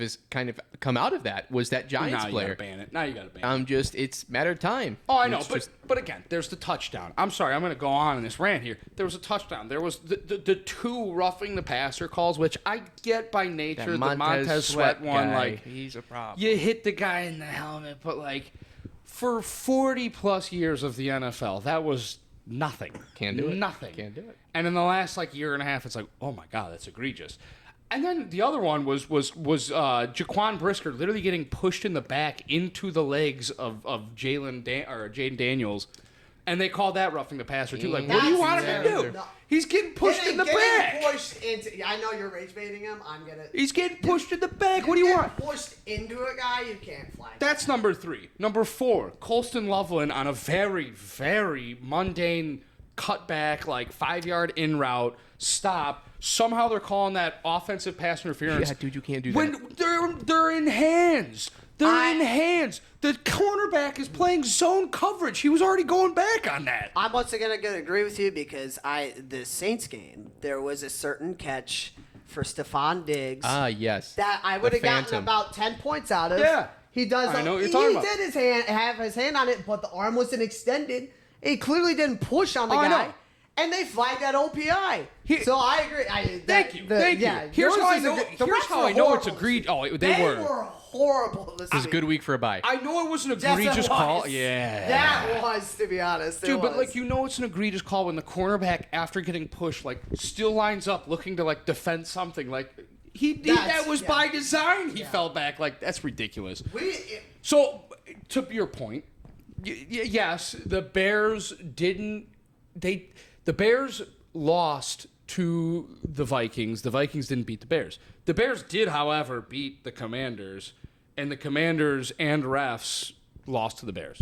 of come out of that was that Giants now you player. gotta ban it. Now you gotta ban it. It's a matter of time. Oh, I know, It's but again, there's the touchdown. I'm sorry, I'm going to go on in this rant here. There was a touchdown. There was the 2 roughing the passer calls, which I get by nature. The Montez Sweat one, guy, he's a problem. you hit the guy in the helmet, but for 40 plus years of the NFL, that was nothing. Can't do it. Nothing. Can't do it. And in the last year and a half, it's oh my god, that's egregious. And then the other one was Jaquan Brisker literally getting pushed in the back into the legs of Jaden Daniels, and they called that roughing the passer too. What do you want him to do? No. He's getting pushed in the back. Pushed into, I know you're rage baiting him. He's getting pushed in the back. What do you want? Pushed into a guy, you can't flag. That's number 3. Number 4, Colston Loveland on a very, very mundane cutback, 5-yard in route, stop. Somehow they're calling that offensive pass interference. Yeah, dude, you can't do that. When they're in hands. They're in hands. The cornerback is playing zone coverage. He was already going back on that. I'm once again going to agree with you because the Saints game, there was a certain catch for Stephon Diggs. Yes. That I would have gotten about 10 points out of. Yeah. He does. I know what you're talking about. He did have his hand on it, but the arm wasn't extended. He clearly didn't push on the I guy. know. And they flagged that OPI. So I agree. Thank you. Here's how I know. Here's how I know it's agreed. Oh, they were. Horrible. This is a good week for a bye. I know it was an Yes, it egregious call. was. Yeah. That was, to be honest. Dude, but it's an egregious call when the cornerback, after getting pushed, still lines up looking to defend something. That was by design. He fell back. That's ridiculous. So, to your point, yes, the Bears didn't. The Bears lost to the Vikings. The Vikings didn't beat the Bears. The Bears did, however, beat the Commanders, and the Commanders and refs lost to the Bears.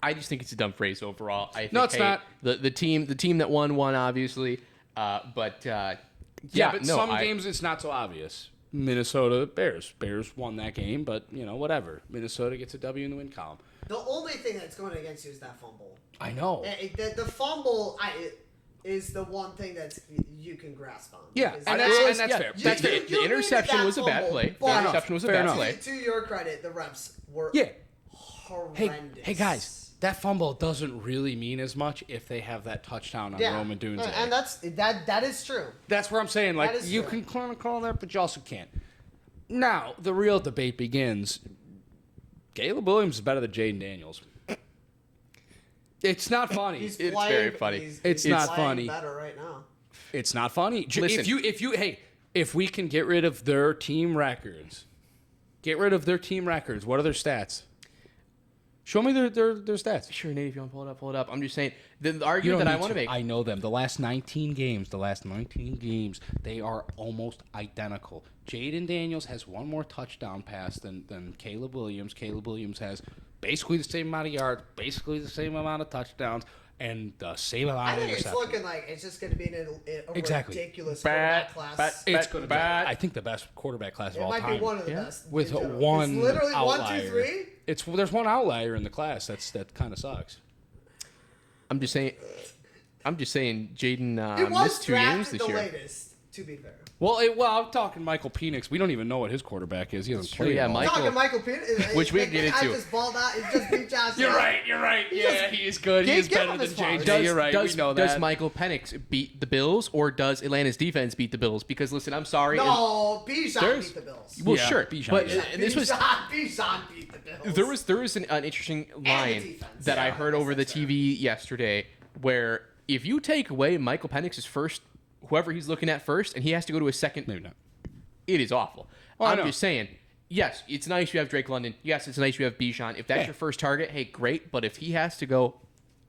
I just think it's a dumb phrase overall. I think, No, it's not. The team that won obviously. But Some games it's not so obvious. Minnesota Bears. Bears won that game, but whatever. Minnesota gets a W in the win column. The only thing that's going against you is that fumble. I know. The fumble is the one thing that you can grasp on. Yeah, Because and that- that's fair. That's fair. The interception was a bad play. The Fair interception was a Fair bad enough. play. To your credit, the refs were horrendous. Hey guys, that fumble doesn't really mean as much if they have that touchdown on Roman Dunze. And that is true. That's where I'm saying, That is you true. can kind of call that, but you also can't. Now, the real debate begins. Caleb Williams is better than Jaden Daniels. It's not funny. He's It's playing, very funny. He's It's playing not funny. Better right now. It's not funny. Listen. If we can get rid of their team records, what are their stats? Show me their stats. Sure, Nate, if you want to pull it up. I'm just saying the argument that I want to make. I know them. The last 19 games, they are almost identical. Jaden Daniels has one more touchdown pass than Caleb Williams. Caleb Williams has basically the same amount of yards, basically the same amount of touchdowns. and the same I amount of think it's interceptions. looking like it's just going to be a Exactly. ridiculous Bad, quarterback class. bad, It's going to be, bad. I think, the best quarterback class of It all might time. be one of the Yeah. best. With in general. one It's literally outlier. 1, 2, 3. There's one outlier in the class. That kind of sucks. I'm just saying, Jaden It was missed 2 games drafted this the year. latest, to be fair. Well, I'm talking Michael Penix. We don't even know what his quarterback is. He hasn't true, played. yeah, at all. Mike- Talking Michael Pitt, Which we can get I into. just balled out. He just beat Josh. You're Allen. right. Yeah, he is good. He is give better him than his flowers. JJ. You're right. Does, we know that. does Michael Penix beat the Bills, or does Atlanta's defense beat the Bills? Because listen, I'm sorry. No, Bijan There's- beat the Bills. Well, Yeah, sure, Bijan but did. this was Bijan beat the Bills. there was an interesting line defense. that I Yeah, heard I guess over the that's fair. TV yesterday, where if you take away Michael Penix's first, whoever he's looking at first, and he has to go to a second, Maybe not. it is awful. Well, I I'm know. just saying. Yes, it's nice you have Drake London. Yes, it's nice you have Bijan. If that's Yeah. your first target, hey, great. But if he has to go,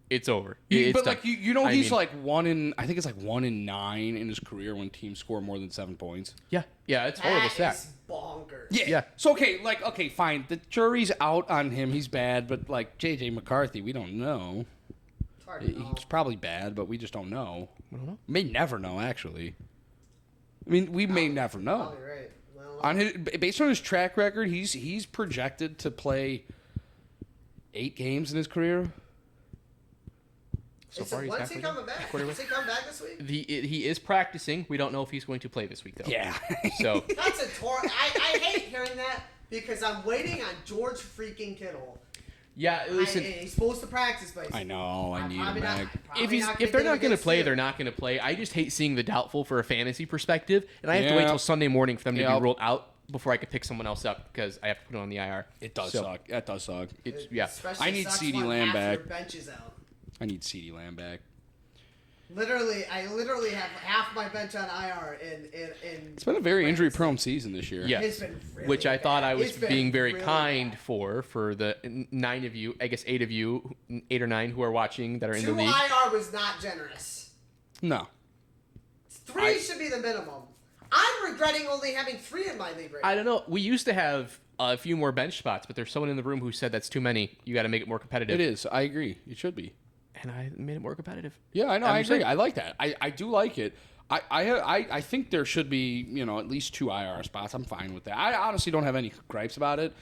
it's over. But It's like done. he's mean, like 1 in 9 in his career when teams score more than 7 points. yeah, it's horrible That stat. is bonkers. Yeah. So okay, fine. The jury's out on him. He's bad, but like JJ McCarthy, we don't know. It's hard to know. He's probably bad, but we just don't know. I don't know. May never know, actually. I mean, we may never know. Probably right. I don't know. On his, based on his track record, he's projected to play 8 games in his career. So far, he's When's he halfway coming back? quarterback. Does he come back this week? He is practicing. We don't know if he's going to play this week, though. Yeah. So That's a I hate hearing that because I'm waiting on George freaking Kittle. yeah, listen. He's supposed to practice, but I know. I need him probably back. If they're not going to play, they're not going to play. I just hate seeing the doubtful for a fantasy perspective, and I have to wait Yeah. till Sunday morning for them to Yeah. be rolled out before I can pick someone else up because I have to put it on the IR. It does So, suck. That does suck. It's yeah. Especially I need sucks CeeDee when Lamb half back. your bench is out. I need CeeDee Lamb back. I literally have half my bench on IR in It's been a very injury-prone season this year. Yeah. It's been really Which I thought I was It's been being very really kind bad. for the 9 of you, I guess 8 of you, 8 or 9 who are watching that are in the 2 league. IR was not generous. No. 3 should be the minimum. I'm regretting only having 3 in my league right I don't know. We used to have a few more bench spots, but there's someone in the room who said that's too many. You got to make it more competitive. It is. I agree. It should be. And I made it more competitive. Yeah, I know. I'm I agree. saying- I like that. I do like it. I think there should be, at least 2 IR spots. I'm fine with that. I honestly don't have any gripes about it.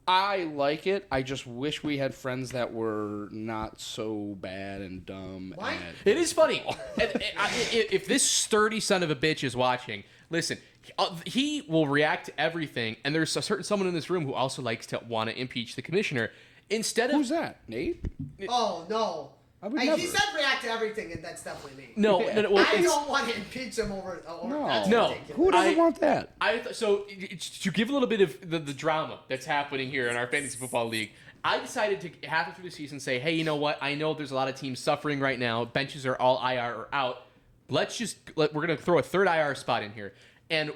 I like it. I just wish we had friends that were not so bad and dumb. Why? at- It is funny. If this sturdy son of a bitch is watching, listen, he will react to everything. And there's a certain someone in this room who also likes to want to impeach the commissioner. Instead of Who's that? Nate? Oh no! I would He never. said react to everything, and that's definitely me. no, well, I it's- don't want to impeach him over. No. That's No. ridiculous. Who doesn't want that? So to give a little bit of the drama that's happening here in our fantasy football league, I decided to halfway through the season say, hey, you know what? I know there's a lot of teams suffering right now. Benches are all IR or out. We're going to throw a third IR spot in here. And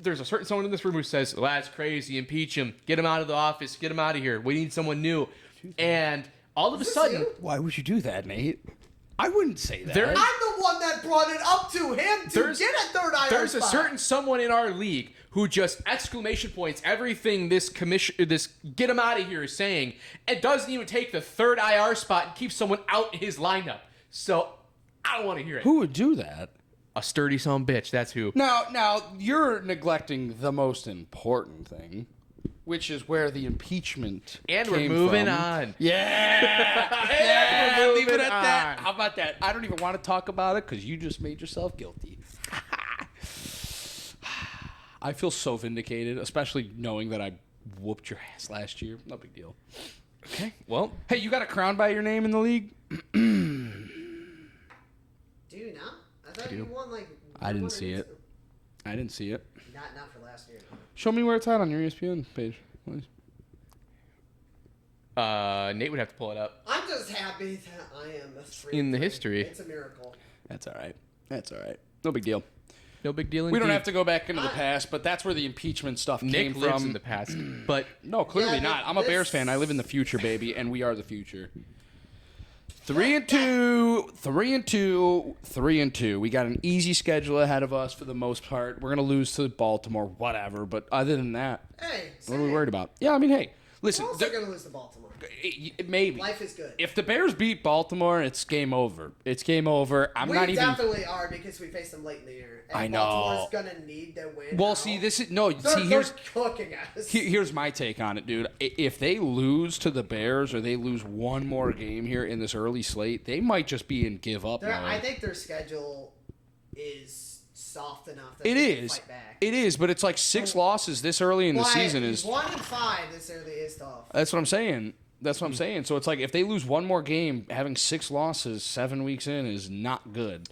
there's a certain someone in this room who says, well, that's crazy. Impeach him. Get him out of the office. Get him out of here. We need someone new. And all of a Is this sudden, you? Why would you do that, Nate? I wouldn't say that. There- I'm the one that brought it up to him to There's- get a third IR there's a spot. certain someone in our league who just exclamation points everything this get him out of here is saying, and doesn't even take the third IR spot and keeps someone out in his lineup. So I don't want to hear it. Who would do that? A sturdy son of a bitch. That's who. Now you're neglecting the most important thing, which is where the impeachment And we're came moving from. on. Yeah, And we're leave it moving at that. on. How about that? I don't even want to talk about it because you just made yourself guilty. I feel so vindicated, especially knowing that I whooped your ass last year. No big deal. Okay. Well, Hey, you got a crown by your name in the league? Do you not? I thought you won like. I didn't one or see it. two. I didn't see it. Not for last year. Show me where it's at on your ESPN page, please. Nate would have to pull it up. I'm just happy that I am a 3. In the history. It's a miracle. That's all right. That's all right. No big deal. No big deal. We don't indeed. have to go back into the past, but that's where the impeachment stuff Nick came lives from. in the past, but No, clearly Yeah, not. I'm a this- Bears fan. I live in the future, baby, and we are the future. 3-2, 3-2, 3-2. We got an easy schedule ahead of us for the most part. We're gonna lose to Baltimore, whatever. But other than that, Hey, what are we worried about? Yeah, I mean, hey, Listen, We're also going to lose to Baltimore. maybe. Life is good. If the Bears beat Baltimore, it's game over. It's game over. We definitely are because we faced them late in the year. And I know. Baltimore's going to need to win. Well, now. see, here's They're cooking us. Here's my take on it, dude. If they lose to the Bears or they lose one more game here in this early slate, they might just be in give up mode. I think their schedule is soft enough that it they is. can fight back. It is, but it's like 6 losses this early in the season is 1-5 this early is tough. That's what I'm saying. So it's like if they lose one more game, having 6 losses 7 weeks in is not good.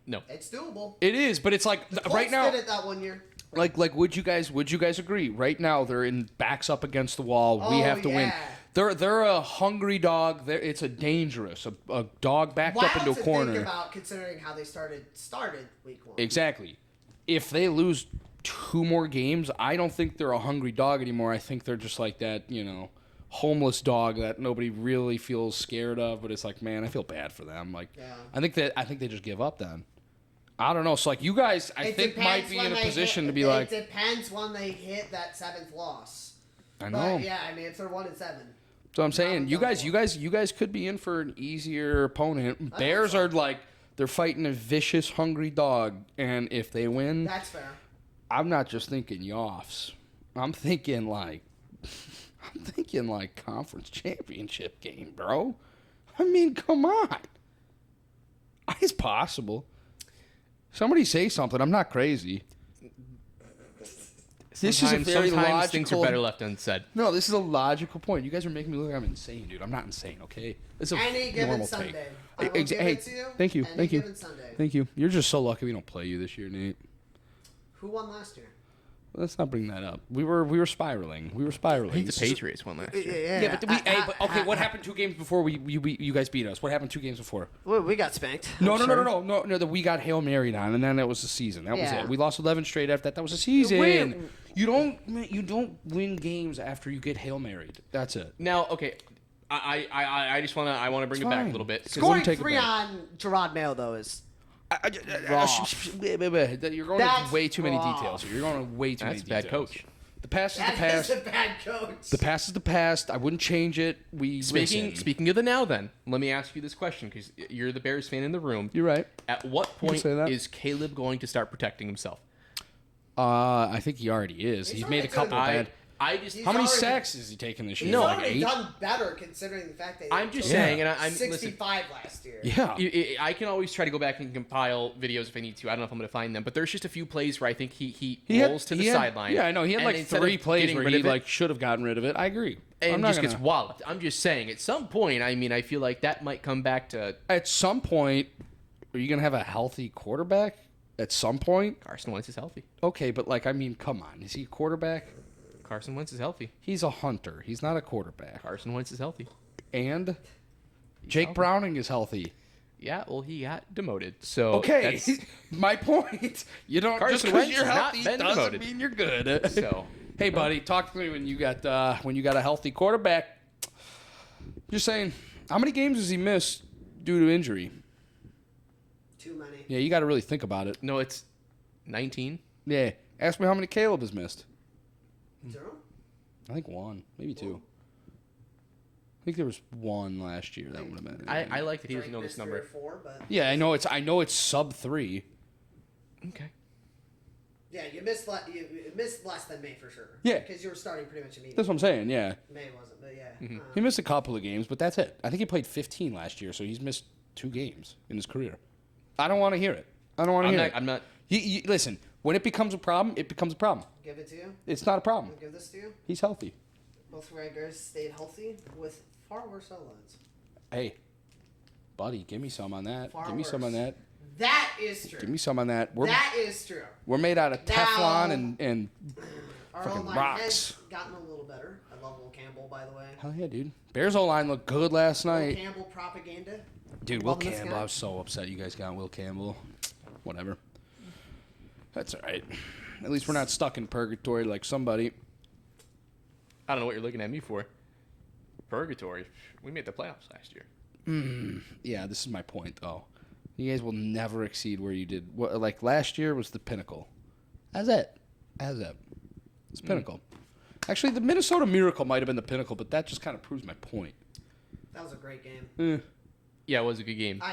No, it's doable. It is, but it's like right now. Did it that one year. Like would you guys agree? Right now they're in backs up against the wall. We have to win. They're a hungry dog. It's a dangerous a dog backed up into a corner. Think about considering how they started week 1. Exactly. If they lose 2 more games, I don't think they're a hungry dog anymore. I think they're just like that, homeless dog that nobody really feels scared of. But it's like, man, I feel bad for them. Like, I think they just give up then. I don't know. So like you guys, I think might be in a position to be like. It depends when they hit that 7th loss. I know. But yeah, I mean if they're 1-7. So I'm saying you guys could be in for an easier opponent. Bears are like they're fighting a vicious, hungry dog, and if they win, that's fair. I'm not just thinking Yoffs. I'm thinking like conference championship game, bro. I mean, come on. It's possible. Somebody say something. I'm not crazy. This is a very logical. Things are better left unsaid. No, this is a logical point. You guys are making me look like I'm insane, dude. I'm not insane, okay? It's a Any given normal Sunday. take. I will give it to you. Thank you. Any Thank you. given Sunday. Thank you. You're just so lucky we don't play you this year, Nate. Who won last year? Let's not bring that up. We were spiraling. We were spiraling. I think the Patriots won last year. Yeah, but okay. What happened 2 games before you guys beat us? What happened 2 games before? Well, we got spanked. No. That we got Hail Married on, and then that was the season. That was it. We lost 11 straight after that. That was the season. You don't win games after you get Hail Married. That's it. Now, okay, I just want to bring it back a little bit. Scoring 3 on Gerard Mayo though is. You're going into way too many details. You're going to way too many details. That's bad coach. The past is the past. That is a bad coach. The past is the past. I wouldn't change it. Speaking of the now, then let me ask you this question because you're the Bears fan in the room. You're right. At what point is Caleb going to start protecting himself? I think he already is. He's made a couple bad. How many sacks has he taken this year? He's already done better considering the fact that I'm just saying, and I'm 65 last year. Yeah, I can always try to go back and compile videos if I need to. I don't know if I'm going to find them, but there's just a few plays where I think he rolls to the sideline. Yeah, I know. He had like 3 plays where he should have gotten rid of it. I agree. And just gets walloped. I'm just saying, at some point, I mean, I feel like that might come back to. At some point, are you going to have a healthy quarterback? At some point, Carson Wentz is healthy. Okay, but like, I mean, come on. Is he a quarterback? Carson Wentz is healthy. He's a hunter. He's not a quarterback. Carson Wentz is healthy. And Jake Browning is healthy. Yeah, well, he got demoted. So okay, that's my point. You don't just because you're healthy doesn't mean you're good. So, hey, buddy, talk to me when you got a healthy quarterback. Just saying, how many games has he missed due to injury? Too many. Yeah, you got to really think about it. No, it's 19. Yeah, ask me how many Caleb has missed. 0? I think 1, maybe 2. I think there was 1 last year. That would have been. I like that he doesn't know this number. 4, but yeah, I know it's sub 3. Okay. Yeah, you missed less than May for sure. Yeah, because you were starting pretty much immediately. That's what I'm saying. Yeah. May wasn't, but yeah. Mm-hmm. He missed a couple of games, but that's it. I think he played 15 last year, so he's missed 2 games in his career. I don't want to hear it. I'm not. Listen. When it becomes a problem, it becomes a problem. Give it to you. It's not a problem. I'll give this to you. He's healthy. Both Bears stayed healthy with far worse O-lines. Hey, buddy, give me some on that. Give me some on that. That is true. Give me some on that. That is true. We're made out of Teflon and our fucking O-line rocks. has gotten a little better. I love Will Campbell, by the way. Hell yeah, dude. Bears O-line looked good last night. Will Campbell propaganda. Dude, Will Campbell. I was so upset you guys got Will Campbell. Whatever. That's all right. At least we're not stuck in purgatory like somebody. I don't know what you're looking at me for. Purgatory. We made the playoffs last year. Yeah, this is my point, though. You guys will never exceed where you did. Like last year was the pinnacle. That's it. It's pinnacle. Actually, the Minnesota Miracle might have been the pinnacle, but that just kind of proves my point. That was a great game. Yeah, it was a good game. I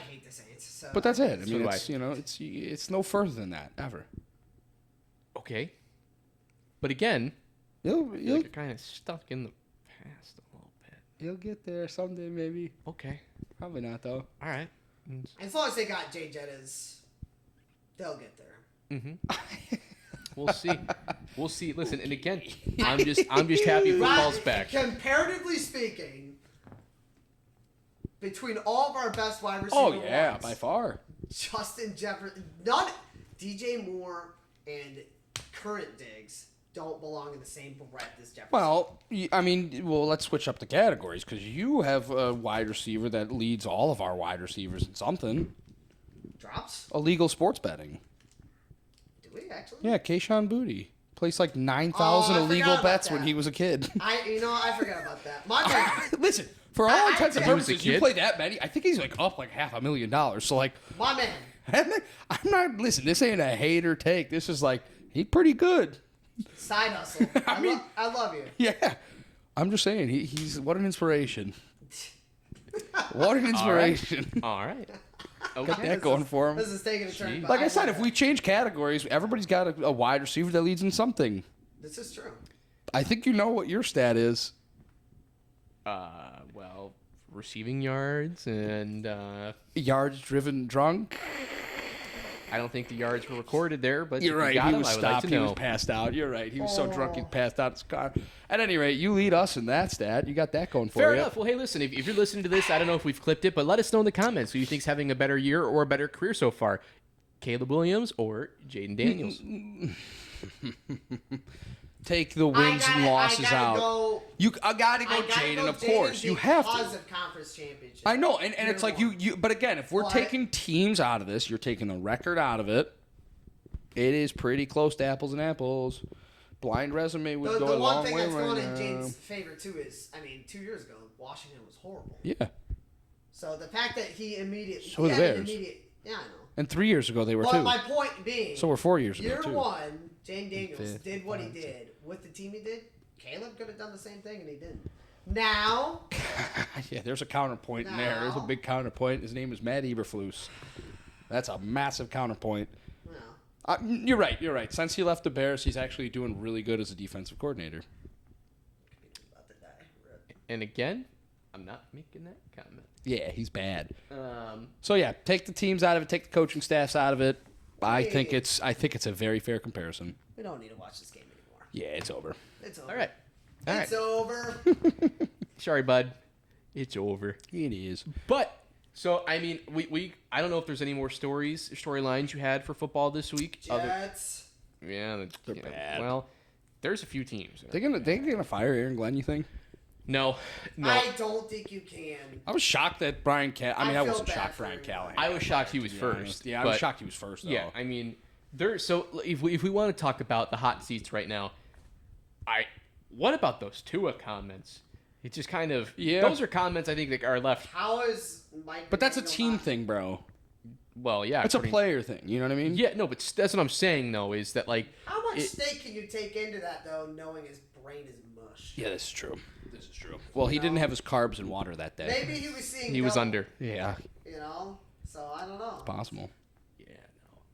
hate the Saints. So But that's it. I So mean, do it's, I. you know, it's no further than that ever. Okay. But again, You'll you're kind of stuck in the past a little bit. you'll get there someday, maybe. Okay. Probably not though. All right. as long as they got Jay Jettas, they'll get there. Mm-hmm. We'll see. We'll see. Listen, and again, I'm just happy football's back. Comparatively speaking, between all of our best wide receivers, Oh yeah, by far. Justin Jefferson, not DJ Moore and current Diggs don't belong in the same breath as Jefferson. Well, I mean, let's switch up the categories because you have a wide receiver that leads all of our wide receivers in something. Drops? Illegal sports betting. Do we actually? Yeah, Keyshawn Booty placed like 9,000 I illegal forgot about bets that. when he was a kid. I forgot about that. My man, Listen, for all intents and He was a purposes, you kid? play that many. I think he's like up like $500,000. So like, my man. I'm not. Listen, this ain't a hater take. This is like he's pretty good. Side hustle. I love you. Yeah, I'm just saying he's what an inspiration. What an inspiration. All right. Got Okay. that going for him. This is taking a turn. but Like I said, love if it. we change categories, everybody's got a wide receiver that leads in something. This is true. I think you know what your stat is. Well, receiving yards and Yards driven drunk. I don't think the yards were recorded there, but You're if right. you got He them, was I would like stopped. to He know. was passed out. You're right. He was so drunk he passed out in his car. At any rate, you lead us in that stat. You got that going for Fair you. enough. Well, hey, listen, if you're listening to this, I don't know if we've clipped it, but let us know in the comments who you think's having a better year or a better career so far. Caleb Williams or Jaden Daniels? Take the wins and losses out. I gotta go I gotta Jaden, go of course. You have because to. of conference championship. I know, and it's Year like one. you. But again, if we're But- taking teams out of this, you're taking the record out of it. It is pretty close to apples and apples. Blind resume would go The a one long thing way that's right going in now. Jaden's favor too is, 2 years ago, Washington was horrible. Yeah, So the fact that he immediately, So were the Bears. yeah, I know. and 3 years ago they were But too. my point being, So were 4 years ago year too. one, Jane Daniels Fifth, did what he did with the team he did. Caleb could have done the same thing and he didn't. Now, Yeah, there's a counterpoint in there. There's a No. big counterpoint. His name is Matt Eberflus. That's a massive counterpoint. no. You're right. You're right. Since he left the Bears, he's actually doing really good as a defensive coordinator. About to die. Rip. And again, I'm not making that comment. Yeah, he's bad. Um, So yeah, take the teams out of it. Take the coaching staffs out of it. I think Hey. it's a very fair comparison. We don't need to watch this game anymore. Yeah, it's over. It's over. all right. All right. It's over. Sorry, bud. It's over. It is. But so I mean, we I don't know if there's any more storylines you had for football this week. Jets. Yeah, They're bad. Well, there's a few teams. They gonna fire Aaron Glenn? You think? No. I don't think you can. I was shocked that Brian I I feel wasn't bad shocked for Brian him. Callahan. I was shocked he was to be first. honest. Yeah, I was but- shocked he was first. Though. Yeah, I mean, so if we want to talk about the hot seats right now, what about those Tua comments? It just kind of those are comments I think that are left. How is Mike? But that's a McDaniel team not- thing, bro. Well, yeah, It's a according- player thing. You know what I mean? Yeah, no, but that's what I'm saying though is that like How much it- steak can you take into that though, knowing his brain is mush? Yeah, this is true. This is true. Well, he didn't have his carbs and water that day. Maybe he was seeing. he was double, under. Yeah, You know, so I don't know. possible. Yeah,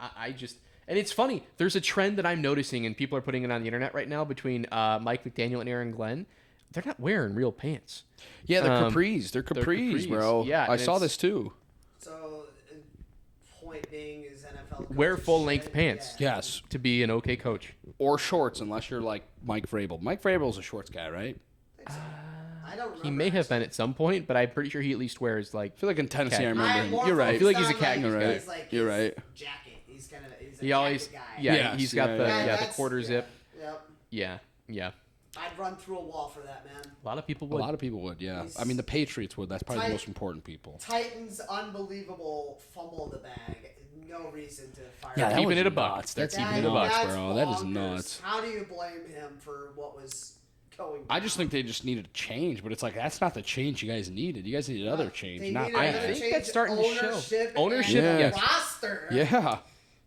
no, I just and it's funny. There's a trend that I'm noticing, and people are putting it on the internet right now between Mike McDaniel and Aaron Glenn. They're not wearing real pants. Yeah, they're capris. They're they're capris, capris. bro. Yeah, I and saw it's- this too. So, point being is NFL. coaches Wear full-length shit. pants. Yeah. Yes, To be an okay coach. or shorts, unless you're like Mike Vrabel. Mike Vrabel's a shorts guy, right? I think so. I don't remember. He may have been at some point, but I'm pretty sure he at least wears like. I feel like in Tennessee, I Okay. remember I'm him. more You're right. I feel like he's a focused on, khaki guy. his, like, You're his right. Jacket. He's kind of. He's a He always, jacket guy. yeah, Yes, he's got yeah, the yeah. the that's- quarter zip. Yep. Yeah. I'd run through a wall for that, man. A lot of people A would. lot of people would, yeah. He's- I mean, the Patriots would. That's probably the Tight- most important people. Titans' unbelievable fumble in the bag. No reason to fire. Yeah, him. that Keeping was it a buck. nuts. They're That's keeping even it a buck. nuts, That's bro. That is bonkers. nuts. How do you blame him for what was going? I just think they just needed a change, but it's like that's not the change you guys needed. You guys needed other change, They not needed I that. another think change that's starting to show. ownership Ownership, and yes. roster. Yeah.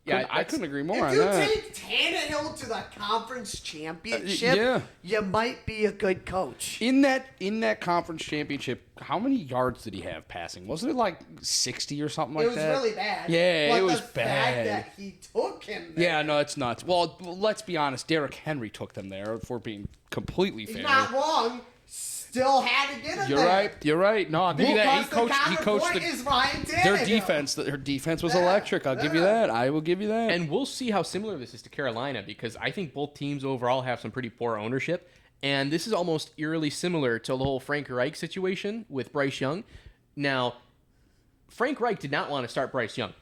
Yeah, I couldn't agree more If on you that. take Tannehill to the conference championship, you might be a good coach. In that conference championship, how many yards did he have passing? Wasn't it like 60 or something like that? It was really bad. Yeah, but it was the fact bad. that he took him there, Yeah, no, it's nuts. Well, let's be honest. Derrick Henry took them there, if we're being completely fair. he's not wrong. Still had to get him You're there. right. You're right. No, I'll give you that. He coached their defense. Their defense was electric. I'll give you that. I will give you that. And we'll see how similar this is to Carolina, because I think both teams overall have some pretty poor ownership. And this is almost eerily similar to the whole Frank Reich situation with Bryce Young. Now, Frank Reich did not want to start Bryce Young,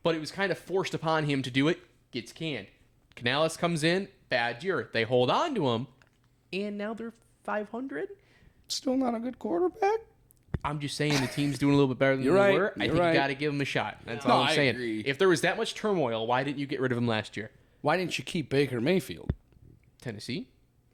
but it was kind of forced upon him to do it. Gets canned. Canales comes in, bad year. They hold on to him, and now they're 500. Still not a good quarterback. I'm just saying the team's doing a little bit better than You're they right. were. I You're think right. you got to give him a shot. That's No, all I'm I saying. agree. If there was that much turmoil, why didn't you get rid of him last year? Why didn't you keep Baker Mayfield? Tennessee?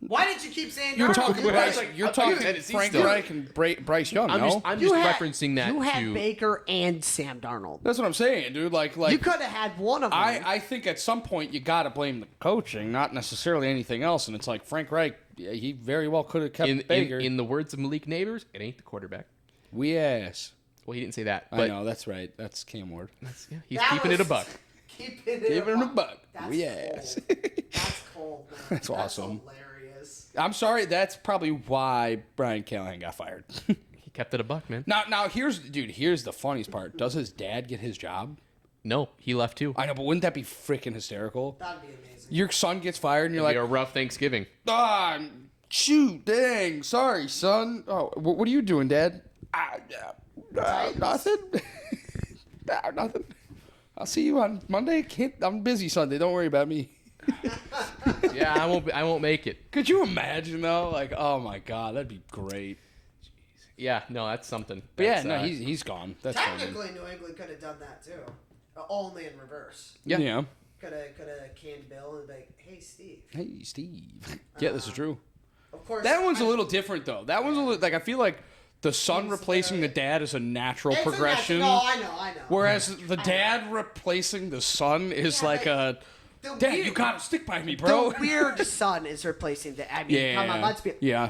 Why did you keep saying You're Darnold? talking You Bryce. had- You're I thought you talking had Tennessee Frank still. Reich and Bryce Young. I'm no, just you had- referencing that You had to Baker and Sam Darnold. that's what I'm saying, dude. Like You could have had one of them. I think at some point you got to blame the coaching, not necessarily anything else. And it's like Frank Reich, he very well could have kept Baker. in the words of Malik Neighbors, it ain't the quarterback. We ass. Well, he didn't say that, I but know that's right. That's Cam Ward. yeah, he's That keeping it a was- buck. Keeping Giving him a buck. That's We cold. ass. That's cold, man. That's awesome. Hilarious. I'm sorry. That's probably why Brian Callahan got fired. He kept it a buck, man. now here's the funniest part. Does his dad get his job? No, he left too. I know, but wouldn't that be freaking hysterical? That'd be amazing. Your son gets fired, and you're It'd like, be a rough Thanksgiving. shoot, dang, sorry, son. Oh, what are you doing, Dad? Nothing. Nothing. I'll see you on Monday. I'm busy Sunday. Don't worry about me. Yeah, I won't make it. Could you imagine though? Like, oh my god, that'd be great. Yeah, no, that's something. But yeah, That's, no, he's gone. That's fine. Technically, New England could have done that too. Only in reverse. Yeah. Could have canned Bill and be like, "Hey, Steve." Hey, Steve. Yeah, this is true. Of course. That one's a little different though. That one's a little like I feel like the son It's replacing the dad is a natural It's a progression. No, I know. Whereas the dad replacing the son is Yeah, like a the Dad, weird- you gotta stick by me, bro. The weird son is replacing the. I mean, Yeah. come on, let's be Yeah.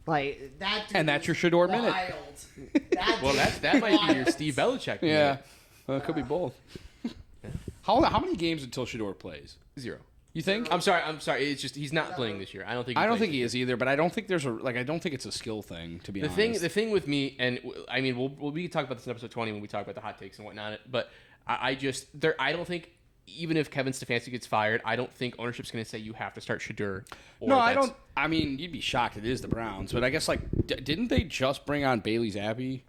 like that. Dude And that's your is Shador minute. wild. well, that might be your Steve Belichick. Yeah. minute. Well, it could be both. How many games until Shador plays? 0. You think? I'm sorry. It's just he's not playing this year. I don't think. I don't plays think this he year. is either, but I don't think there's I don't think it's a skill thing, to be The honest. the thing with me, and I mean, we can talk about this in episode 20 when we talk about the hot takes and whatnot. But I don't think even if Kevin Stefanski gets fired, I don't think ownership's going to say you have to start Shador. No, I don't. I mean, you'd be shocked. It is the Browns, but I guess like, didn't they just bring on Bailey Zappi?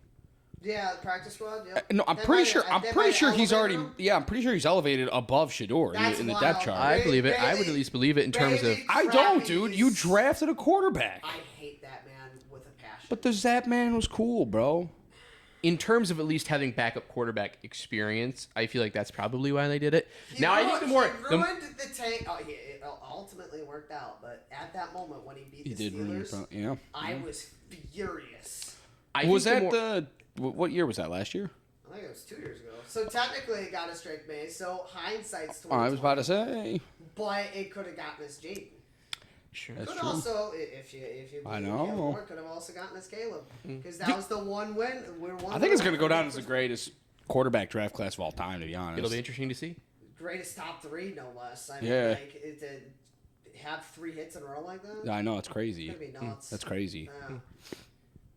Yeah, the practice squad. Yep. No, I'm They pretty might sure. have- I'm they pretty might sure he's elevate already. him. Yeah, I'm pretty sure he's elevated above Shador That's in the wild. depth chart. I believe it. I would Bailey- at least believe it in terms of. Bailey- I don't, Trappies. dude. You drafted a quarterback, I hate that man with a passion. but the Zap man was cool, bro. In terms of at least having backup quarterback experience, I feel like that's probably why they did it. He Now I ruined- think the more he ruined the tank. Oh, it ultimately worked out, but at that moment when he beat He the did ruin Steelers, it. Yeah. I was furious. I Was think that what year was that? Last year? I think it was 2 years ago. So technically, it got us Drake May. So hindsight's 2020. Oh, I was about to say. But it could have gotten us Jaden. Sure. That's Could true. also, if you I believe know. Caleb Moore, could have also gotten us Caleb because that was the one win. We're one. I think it's win going to go away down as the greatest quarterback draft class of all time, to be honest. It'll be interesting to see. greatest top 3, no less. I mean, Yeah. like to have 3 hits in a row like that. I know, it's crazy. It's gonna be nuts. That's crazy. Yeah.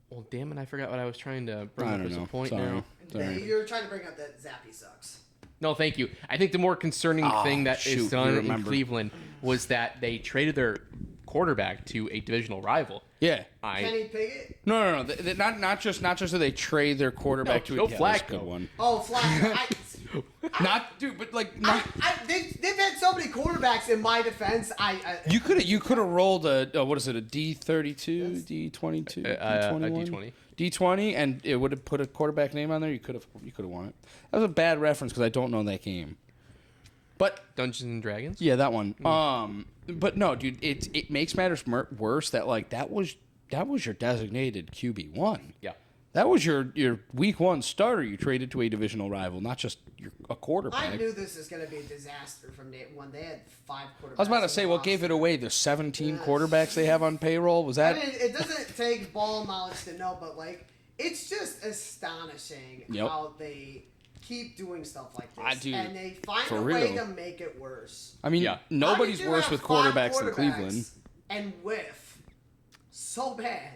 Well, damn it! I forgot what I was trying to bring I up don't as a know. point Sorry. now. Sorry. You're trying to bring up that Zappy sucks. No, thank you. I think the more concerning Oh, thing that shoot, is done you in remember. Cleveland was that they traded their quarterback to a divisional rival. Yeah. Kenny Pickett? No. Not just that they trade their quarterback No, to a Joe that's a Flacco. good one. Oh, Flacco. Not dude, but like not, They've had so many quarterbacks in my defense. you could have rolled a what is it, a D32, D22, D20. D20, and it would have put a quarterback name on there. You could have won it. That was a bad reference because I don't know that game. But Dungeons and Dragons. yeah, that one. But no, dude, it makes matters worse that like that was your designated QB1. Yeah. That was your week 1 starter you traded to a divisional rival, not just a quarterback. I knew this was going to be a disaster from day one. They had 5 quarterbacks. I was about to say, what gave it away? The 17 quarterbacks they have on payroll? Was that? I mean, it doesn't take ball knowledge to know, but, like, it's just astonishing how they keep doing stuff like this. And they find a way to make it worse. I mean, nobody's worse with quarterbacks than Cleveland. And whiff so bad.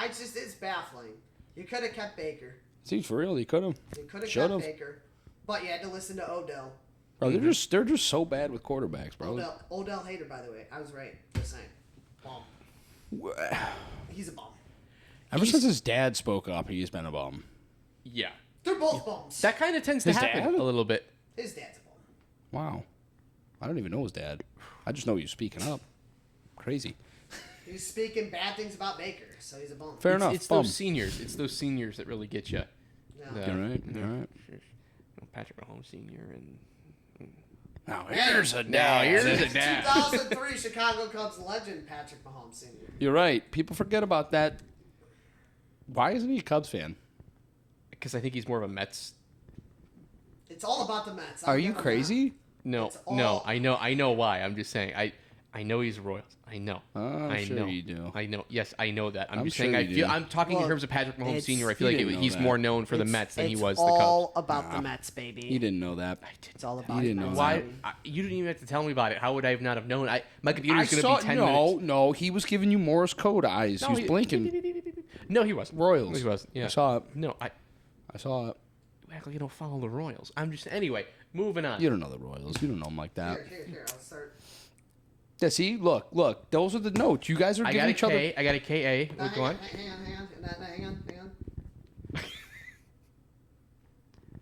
It's baffling. You could have kept Baker. See, for real, you could have. You could have kept Baker. But you had to listen to Odell. Bro, they're just so bad with quarterbacks, bro. Odell hater, by the way. I was right. Just saying. Bum. He's a bum. Ever since his dad spoke up, he's been a bum. Yeah. They're both bums. That kind of tends to happen a little bit. His dad's a bum. Wow. I don't even know his dad. I just know he's speaking up. Crazy. He's speaking bad things about Baker, so he's a bum. Fair enough. It's those seniors. It's those seniors that really get you. Yeah. You're right. You're right. Patrick Mahomes Senior and. Now here's a dad. 2003 Chicago Cubs legend Patrick Mahomes Senior. You're right. People forget about that. Why isn't he a Cubs fan? Because I think he's more of a Mets. It's all about the Mets. Are you crazy? No, I know why. I'm just saying. I know he's Royals. I know. I'm sure you do. I know. Yes, I know that. I'm just sure saying. I'm talking in terms of Patrick Mahomes Senior. I feel like he's more known for the Mets than he was the Cubs. It's all about the Mets, baby. You didn't know that. It's all about the Mets. Why? You didn't even have to tell me about it. How would I not have known? My computer's going to be 10 minutes. No, he was giving you Morse code eyes. He was blinking. No, he wasn't. Royals. He wasn't. Yeah. I saw it. No, I saw it. You act like you don't follow the Royals. I'm just anyway. Moving on. You don't know the Royals. You don't know them like that. Here. I'll start. Yeah, see, look. Those are the notes. You guys are giving each other. I got a KA. Go on. Hang on.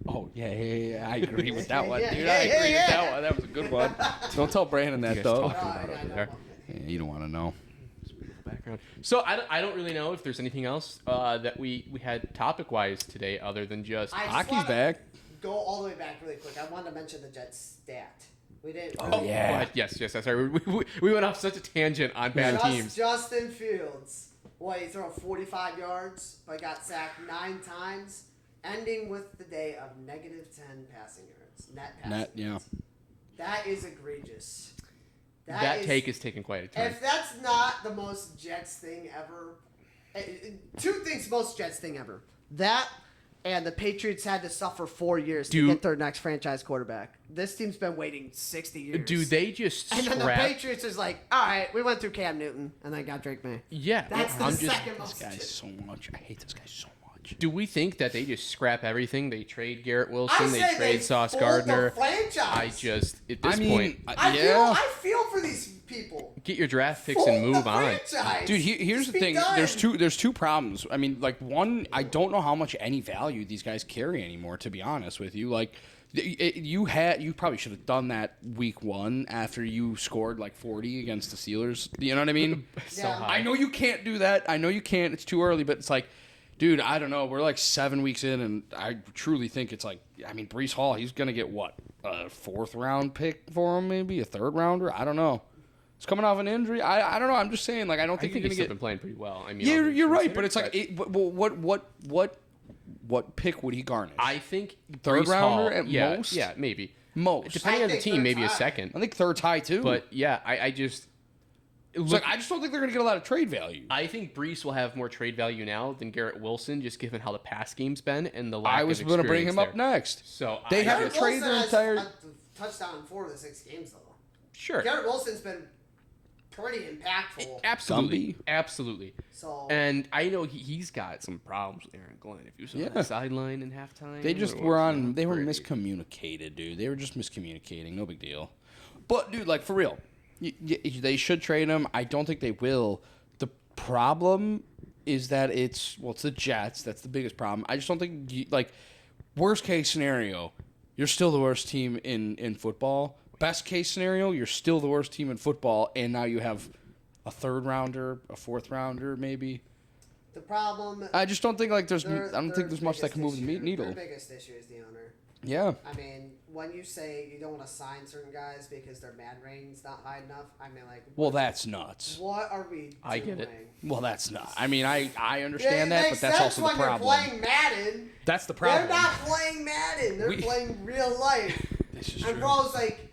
Oh, yeah. I agree with that one, dude. I agree with that one. That was a good one. Don't tell Brandon that, though. Yeah, you don't want to know. Background. So I don't really know if there's anything else that we had topic-wise today other than just hockey's back. Go all the way back really quick. I wanted to mention the Jets stat. We didn't. Oh yeah. Yes. Sorry, we went off such a tangent on bad teams. Justin Fields. He threw 45 yards, but got sacked 9 times, ending with the day of -10 passing yards. Net passing yards. That is egregious. That take is taking quite a time. If that's not the most Jets thing ever, 2 things most Jets thing ever. That and the Patriots had to suffer 4 years to get their next franchise quarterback. This team's been waiting 60 years. Do they just And then the Patriots is like, all right, we went through Cam Newton and then got Drake May. Yeah. That's the second most. This guy so much. I hate this guy so much. Do we think that they just scrap everything? They trade Garrett Wilson. They trade Sauce Gardner. The franchise. At this point, I feel for these people. Get your draft picks and move on. Dude, here's the thing. There's two problems. I mean, like, one, I don't know how much any value these guys carry anymore, to be honest with you. Like, you probably should have done that week 1 after you scored like 40 against the Steelers. You know what I mean? So I know you can't do that. I know you can't. It's too early, but it's like, dude, I don't know. We're like 7 weeks in, and I truly think it's like, I mean, Breece Hall, he's going to get what? A 4th round pick for him, maybe? A 3rd rounder? I don't know. He's coming off an injury. I don't know. I'm just saying, like, I don't think you're going to get. He's been playing pretty well. I mean, you're right, but it's like, what pick would he garnish? I think 3rd rounder at most. Yeah, maybe most. Depending on the team, maybe a 2nd. I think 3rd's high too. But yeah, I just. Look, I just don't think they're going to get a lot of trade value. I think Breece will have more trade value now than Garrett Wilson, just given how the pass game's been and the lack of experience. I was going to bring him up next. So they haven't traded their entire a touchdown in 4 of the 6 games though. Sure, Garrett Wilson's been pretty impactful. Absolutely. So, and I know he's got some problems with Aaron Glenn. If you saw the sideline in halftime, they just were on. They were miscommunicated, dude. They were just miscommunicating. No big deal. But dude, like for real. They should trade him. I don't think they will. The problem is that it's the Jets. That's the biggest problem. I just don't think, worst case scenario, you're still the worst team in football. Best case scenario, you're still the worst team in football, and now you have a 3rd rounder, a 4th rounder, maybe. The problem. I just don't think there's. I don't think there's much that can move the needle. Their biggest issue is the owner. Yeah. I mean, when you say you don't want to sign certain guys because their man rating's not high enough, I mean, like... Well, that's nuts. What are we doing? I get it. Well, that's not. I mean, I understand that, but that's also the problem. When you're playing Madden. That's the problem. They're not playing Madden. They're playing real life. This is and true. bro's like,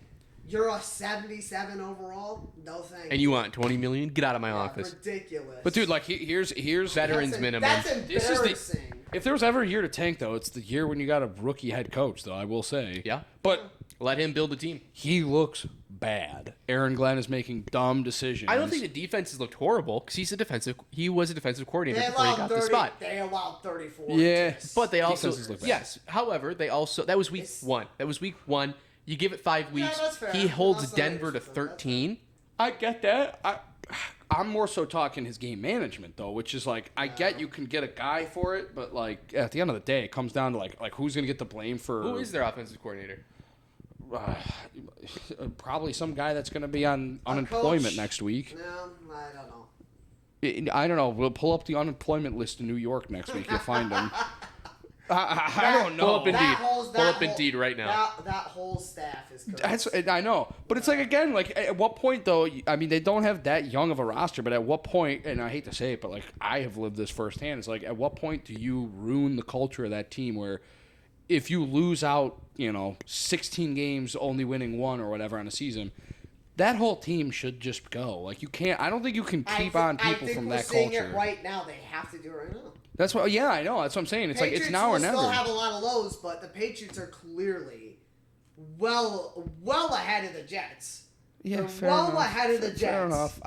you're a 77 overall? No thanks. And you want $20 million? Get out of my office. Ridiculous. But dude, like here's Veterans minimum. That's This is embarrassing. if there was ever a year to tank, though, it's the year when you got a rookie head coach, though, I will say. Yeah. But Let him build a team. he looks bad. Aaron Glenn is making dumb decisions. I don't think the defenses looked horrible because he was a defensive coordinator They before he allowed got 30, the spot. They allowed 34. Yeah. But they also, Defenses look bad. yes. However, that was week one. That was week one. You give it 5 weeks. that's fair. He holds That's not Denver to interesting. That's 13. I get that. I'm more so talking his game management, though, which is like, I get you can get a guy for it, but like at the end of the day, it comes down to like who's going to get the blame for... Who is their offensive coordinator? Probably some guy that's going to be on unemployment next week. No, I don't know. I don't know. We'll pull up the unemployment list in New York next week. You'll find him. I don't know. Pull up Indeed. Pull Pull up Indeed right now. That whole staff is correct. That's I know, but it's like again, like at what point though? I mean, they don't have that young of a roster, but at what point? And I hate to say it, but like I have lived this firsthand. It's like at what point do you ruin the culture of that team where if you lose out, 16 games, only winning one or whatever on a season, that whole team should just go. Like you can't. I don't think you can keep on people from that culture. I think we're seeing it right now. They have to do it right now. That's what. Yeah, I know. That's what I'm saying. It's Patriots like it's now or never. Still have a lot of lows, but the Patriots are clearly well ahead of the Jets. Yeah, They're fair well enough. ahead of the Jets. Fair enough.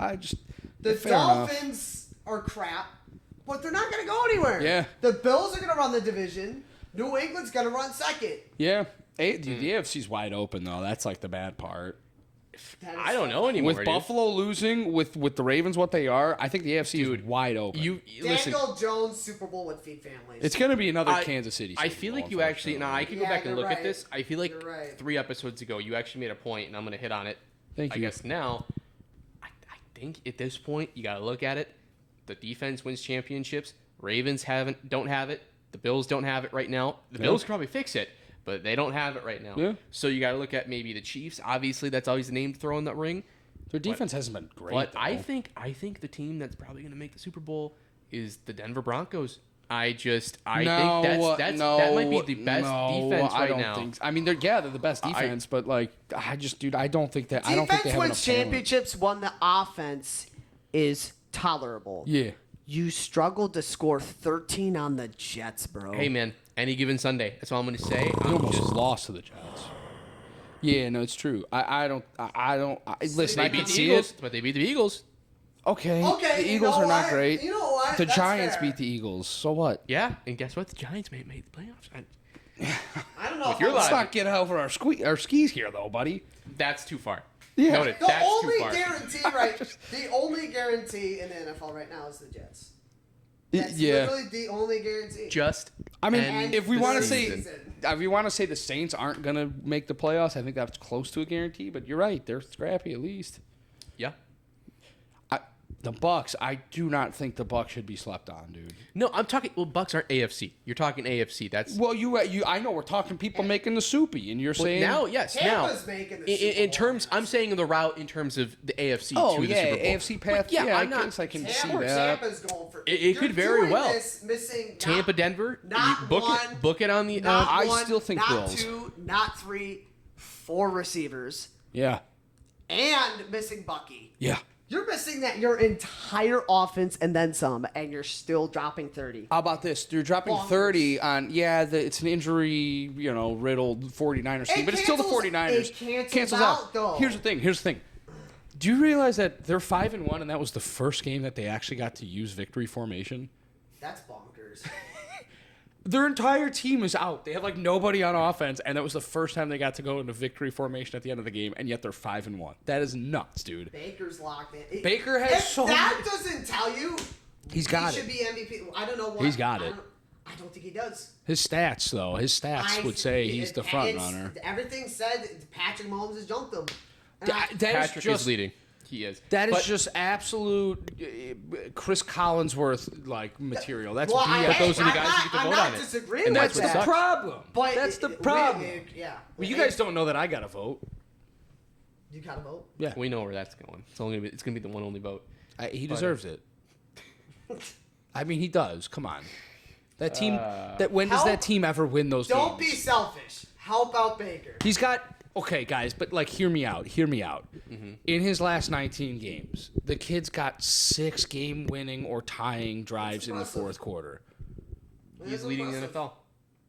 The fair enough. Dolphins are crap, but they're not going to go anywhere. Yeah. The Bills are going to run the division. New England's going to run second. Yeah. Dude, the AFC's wide open though. That's like the bad part. I don't know anymore. With Buffalo losing, with the Ravens what they are, I think the AFC is wide open. Listen. Daniel Jones Super Bowl would feed families. It's going to be another Kansas City. I feel like you actually. Now I can go back and you're look right. at this. I feel like You're right. 3 episodes ago you actually made a point, and I'm going to hit on it. Thank you. I guess now, I think at this point you got to look at it. The defense wins championships. Ravens don't have it. The Bills don't have it right now. The Bills could probably fix it, but they don't have it right now. Yeah. So you got to look at maybe the Chiefs. Obviously, that's always the name to throw in that ring. Their defense hasn't been great. But though. I think the team that's probably going to make the Super Bowl is the Denver Broncos. I think that might be the best defense right now. Think so. I mean, they're the best defense, but like, I don't think that. I don't think they Defense have wins enough talent. championships when the offense is tolerable. Yeah. You struggled to score 13 on the Jets, bro. Hey man, any given Sunday. That's all I'm going to say. They almost lost to the Jets. Yeah, no, it's true. Listen, I They can beat the see Eagles, it. but they beat the Eagles. Okay, Okay, the you Eagles know are not what? great. You know what? The That's Giants fair. beat the Eagles. So what? Yeah, and guess what? The Giants made the playoffs. I don't know. your Let's logic. not get over our skis here, though, buddy. That's too far. Yeah. Noted. The That's only too far. the only guarantee in the NFL right now is the Jets. That's Yeah. literally the only guarantee. Just. I mean, end if we the want to season. say, the Saints aren't gonna make the playoffs, I think that's close to a guarantee. But you're right; they're scrappy at least. Yeah. The Bucks, I do not think the Bucks should be slept on, dude. No, I'm talking. Well, Bucks aren't AFC. You're talking AFC. That's. Well, I know we're talking people making the soupy, and you're saying now, yes, Tampa's now. making the Super In Bowl terms, right now. I'm saying the route in terms of the AFC Oh to the yeah, Super Bowl. AFC path. But, yeah, I I'm not. guess I can see Tampa, that. Tampa's going for It you're could very doing well. this missing Tampa, Denver. not you book one, it. Book it on the. not I one, still think not Bills. 2, not 3, 4 receivers, Yeah, and missing Bucky. yeah. You're missing that your entire offense and then some, and you're still dropping 30. How about this? You're dropping Bonkers. 30 on, it's an injury, riddled 49ers team, but it's still the 49ers. It cancels out, though. Here's the thing. Do you realize that they're 5-1, and that was the first game that they actually got to use victory formation? That's bonkers. Their entire team is out. They have like nobody on offense, and that was the first time they got to go into victory formation at the end of the game, and yet they're 5-1. That is nuts, dude. Baker's locked in. Baker has if so that doesn't tell you He's got he it. should be MVP. I don't know why. He's got it. I don't think he does. His stats, though, would say he's the front runner. Everything said Patrick Mahomes has jumped him. And That is Patrick just is leading. He is. That is But just absolute Chris Collinsworth like material. That's Well, BS. But those are the guys who get to I'm vote not on it. disagreeing And with that's what that. sucks. problem. But That's the problem. Yeah. Well, you guys don't know that I got to vote. You gotta vote. Yeah, we know where that's going. It's gonna be the one only vote. he deserves it. I mean, he does. Come on, that team. When does that team ever win those games? Don't be selfish. Help out Baker. He's got okay, guys, but like, hear me out. Mm-hmm. In his last 19 games, the kid's got 6 game-winning or tying drives in the fourth quarter. He's leading the NFL.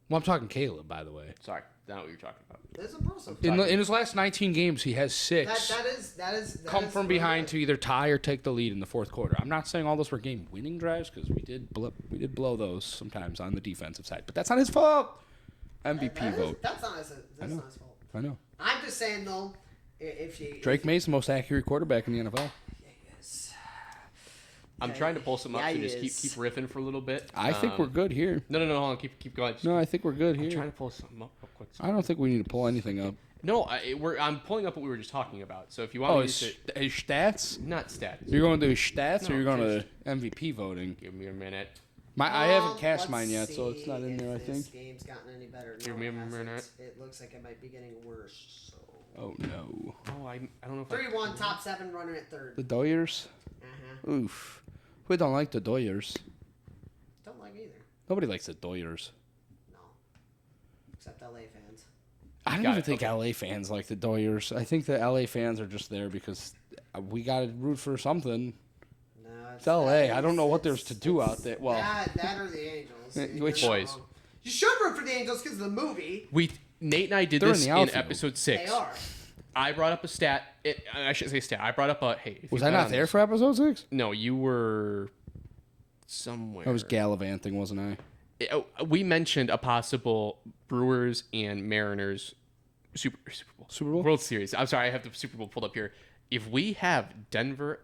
Well, I'm talking Caleb, by the way. Sorry, not what you're talking about. That's impressive. In his last 19 games, he has 6 That is come from behind good. to either tie or take the lead in the fourth quarter. I'm not saying all those were game-winning drives because we did blow those sometimes on the defensive side, but that's not his fault. MVP vote. That's not his fault. I know. I'm just saying though, if you Drake May's the most accurate quarterback in the NFL. Yes. I'm trying to pull some up Yeah, to he just is. keep riffing for a little bit. I think we're good here. No, hold on. Keep going. No, I think we're good I'm here. trying to pull something up real quick. I don't think we need to pull anything up. No, I'm pulling up what we were just talking about. So if you want to use it, his stats? not stats. You're going to do his stats, No, or you're going to MVP voting? Give me a minute. I haven't cast Let's mine yet, so it's see not in there. I if This think. game's gotten any better. Give No, me a it hasn't. minute. It looks like it might be getting worse. So. Oh no. Oh, I don't know if 3-1, top 7, runner at third. The Doyers. Uh-huh. Oof. We don't like the Doyers. Don't like either. Nobody likes the Doyers. No. Except LA fans. I don't Got even it, think okay. LA fans like the Doyers. I think the LA fans are just there because we got to root for something. No, It's LA. I don't know what there's to do out there. Well, that or the Angels. Which You're not boys? wrong. You should root for the Angels because of the movie. Nate and I did They're this in the in outfield. episode 6. They are. I brought up a stat. I shouldn't say stat. I brought up a hey. if was you I bet not on there this- for episode 6? No, you were somewhere. I was gallivanting, wasn't I? We mentioned a possible Brewers and Mariners Super Bowl World Series. I'm sorry, I have the Super Bowl pulled up here. If we have Denver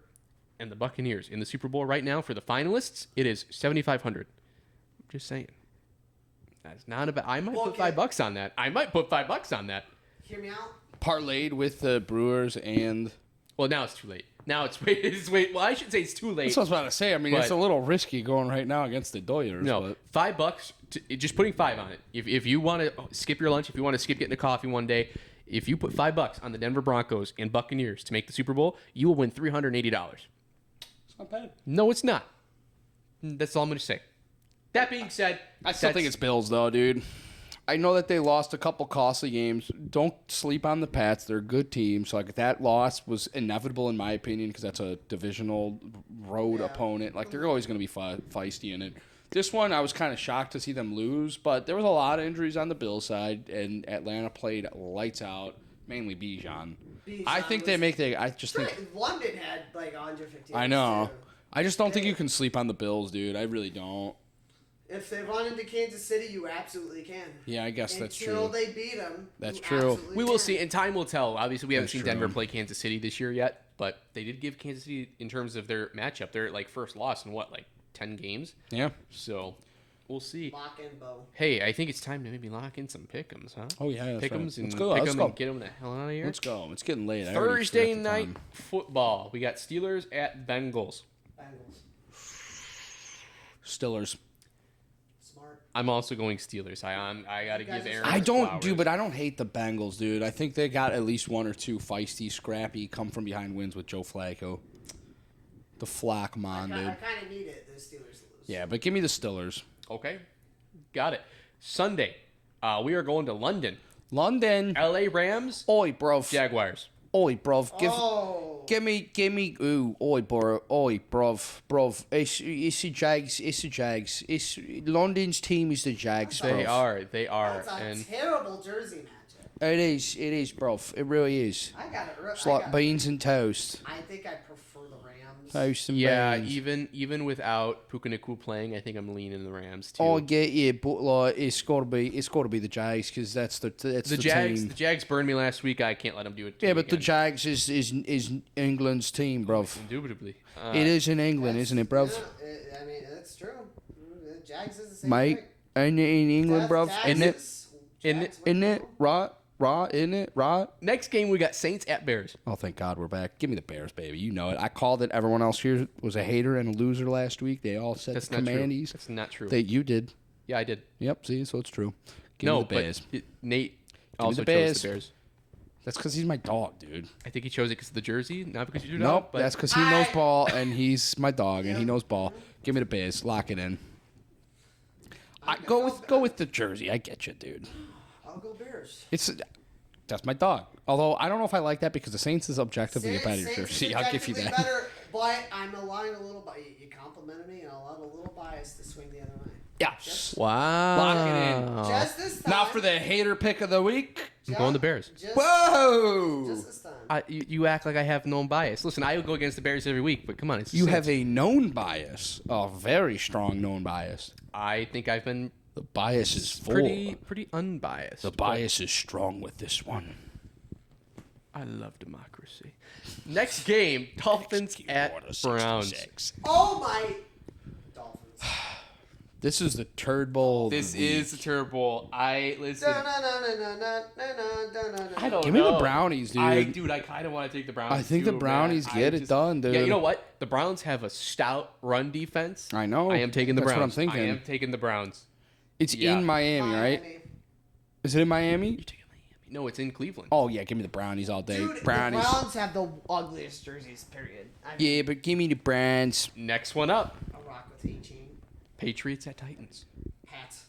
and the Buccaneers in the Super Bowl right now for the finalists, it is 7,500. Just saying. That's not about. I might put Okay. $5 on that. I might put $5 on that. Hear me out. Parlayed with the Brewers and. Well, now it's too late. Now it's wait. Well, I should say it's too late. That's what I was about to say. I mean, it's But- a little risky going right now against the Doyers. No, But $5. Just putting 5 on it. If you want to skip your lunch, if you want to skip getting a coffee one day, if you put $5 on the Denver Broncos and Buccaneers to make the Super Bowl, you will win $380. it's not bad. No, it's not. That's all I'm going to say. That being said, I still think it's Bills, though, dude. I know that they lost a couple costly games. Don't sleep on the Pats. They're a good team. So, like, that loss was inevitable, in my opinion, because that's a divisional road opponent. Like, they're always going to be feisty in it. This one, I was kind of shocked to see them lose, but there was a lot of injuries on the Bills side, and Atlanta played lights out, mainly Bijan. I think they make the. I just think. London had like 150. I know. too. I just don't think you can sleep on the Bills, dude. I really don't. If they run into Kansas City, you absolutely can. Yeah, I guess that's Until true. they beat them. That's you true. absolutely we will can. see, and time will tell. Obviously, we haven't That's seen true. Denver play Kansas City this year yet, but they did give Kansas City, in terms of their matchup, their like first loss in what, like 10 games? Yeah. So we'll see. Lock in, Bo. Hey, I think it's time to maybe lock in some pick'ems, huh? Oh, yeah, that's Pick'ems right. and Let's go, pick let's 'em go. and get them the hell out of here. Let's go. It's getting late. I already Thursday forgot the night time. football. We got Steelers at Bengals. Bengals. Stillers. Smart. I'm also going Steelers. I got to You guys give are Aaron. I his don't flowers. do, but I don't hate the Bengals, dude. I think they got at least one or two feisty, scrappy, come from behind wins with Joe Flacco. The Flackmon, I dude. kind of need it. The Steelers to lose. Yeah, but give me the Stillers. Okay, got it. Sunday, we are going to London. London. LA Rams, Oi, bruv. Jaguars. Oi, bruv. Oh. Give me. Ooh, oi, bro. Oi, bruv. It's the Jags. It's the Jags. It's London's team is the Jags. They bruv. are, That's a and terrible jersey matchup. It is, bruv. It really is. I got it. It's like beans and toast. I think I prefer the Rams. Toast and yeah, beans. even without Puka Nacua playing, I think I'm leaning the Rams too. I get you, but like it's got to be the Jags because that's the Jags, team. the Jags burned me last week. I can't let them do it. to Yeah, me but the again. Jags is England's team, bruv. Indubitably. It is in England, isn't it, bruv? Yeah, I mean, that's true. The Jags is the same Mate, thing. ain't it in England, bruv? Isn't it? Isn't it? Isn't it? Right? Raw, isn't it? Raw. Next game, we got Saints at Bears. Oh, thank God we're back. Give me the Bears, baby. You know it. I called it. Everyone else here was a hater and a loser last week. They all said That's the not true. Commandees. That's not true. You did. Yeah, I did. Yep, see, so it's true. Give me the Bears. But Nate me also the Bears. chose the Bears. That's because he's my dog, dude. I think he chose it because of the jersey, not because you do Nope, but that's because he knows ball and he's my dog and he knows ball. Give me the Bears. Lock it in. Go with the jersey. I get you, dude. I'll go Bears. That's my dog. Although I don't know if I like that because the Saints is objectively a better jersey. I'll give you that. Better, but I'm allowing a little. You complimented me, and I'll allow a little bias to swing the other way. Yeah. Wow. Lock it in. Just this time. Now for the hater pick of the week. I'm going the Bears. Whoa! Just this time. You act like I have no bias. Listen, I go against the Bears every week, but come on. It's the You Saints. have a known bias, a very strong known bias. I think I've been The bias is full. pretty unbiased. The bias is strong with this one. I love democracy. Next game, Dolphins at Browns. Oh my Dolphins. This is the Turd Bowl. This is the Turd Bowl. Listen. I don't Give know. me the Brownies, dude. I kind of want to take the Browns. I think the too, Brownies man. get it done, dude. Yeah, you know what? The Browns have a stout run defense. I know. I am taking the That's Browns. what I'm thinking. I am taking the Browns. It's in Miami, right? Is it in Miami? You're taking Miami. No, it's in Cleveland. Oh, yeah. Give me the Brownies all day. Dude, Brownies. the Browns have the ugliest jerseys, period. Yeah, but give me the Browns. Next one up, I'll rock with 18. Patriots at Titans. Pats.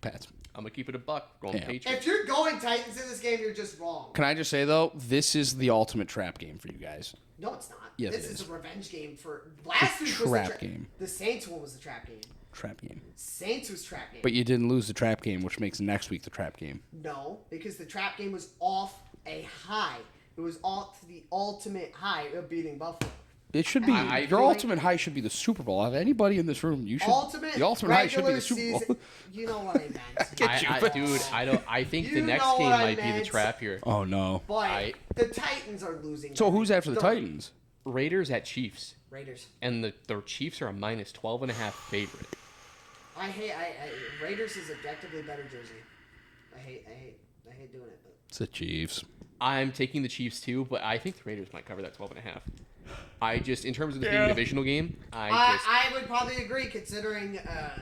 Pats. I'm going to keep it a buck. Going Yeah. Patriots. If you're going Titans in this game, you're just wrong. Can I just say, though, this is the ultimate trap game for you guys. No, it's not. Yes, this it is is. a revenge game for last week. Was trap the game. The Saints one was the trap game. Trap game. Saints was trap game. But you didn't lose the trap game, which makes next week the trap game. No, because the trap game was off a high. It was off to the ultimate high of beating Buffalo. It should be I your feel ultimate high should be the Super Bowl. Of anybody in this room, you should. Ultimate the ultimate high should be the Super regular Bowl. season- You know what I meant. I think the You next know game what I might be the meant. trap here. Oh no! But the Titans are losing. So who's after the They're- Titans? Raiders at Chiefs. Raiders. And the Chiefs are a minus 12.5 favorite. I Raiders is objectively better jersey. I hate doing it, but It's the Chiefs. I'm taking the Chiefs too, but I think the Raiders might cover that 12.5. I just, in terms of this being a divisional game, I would probably agree considering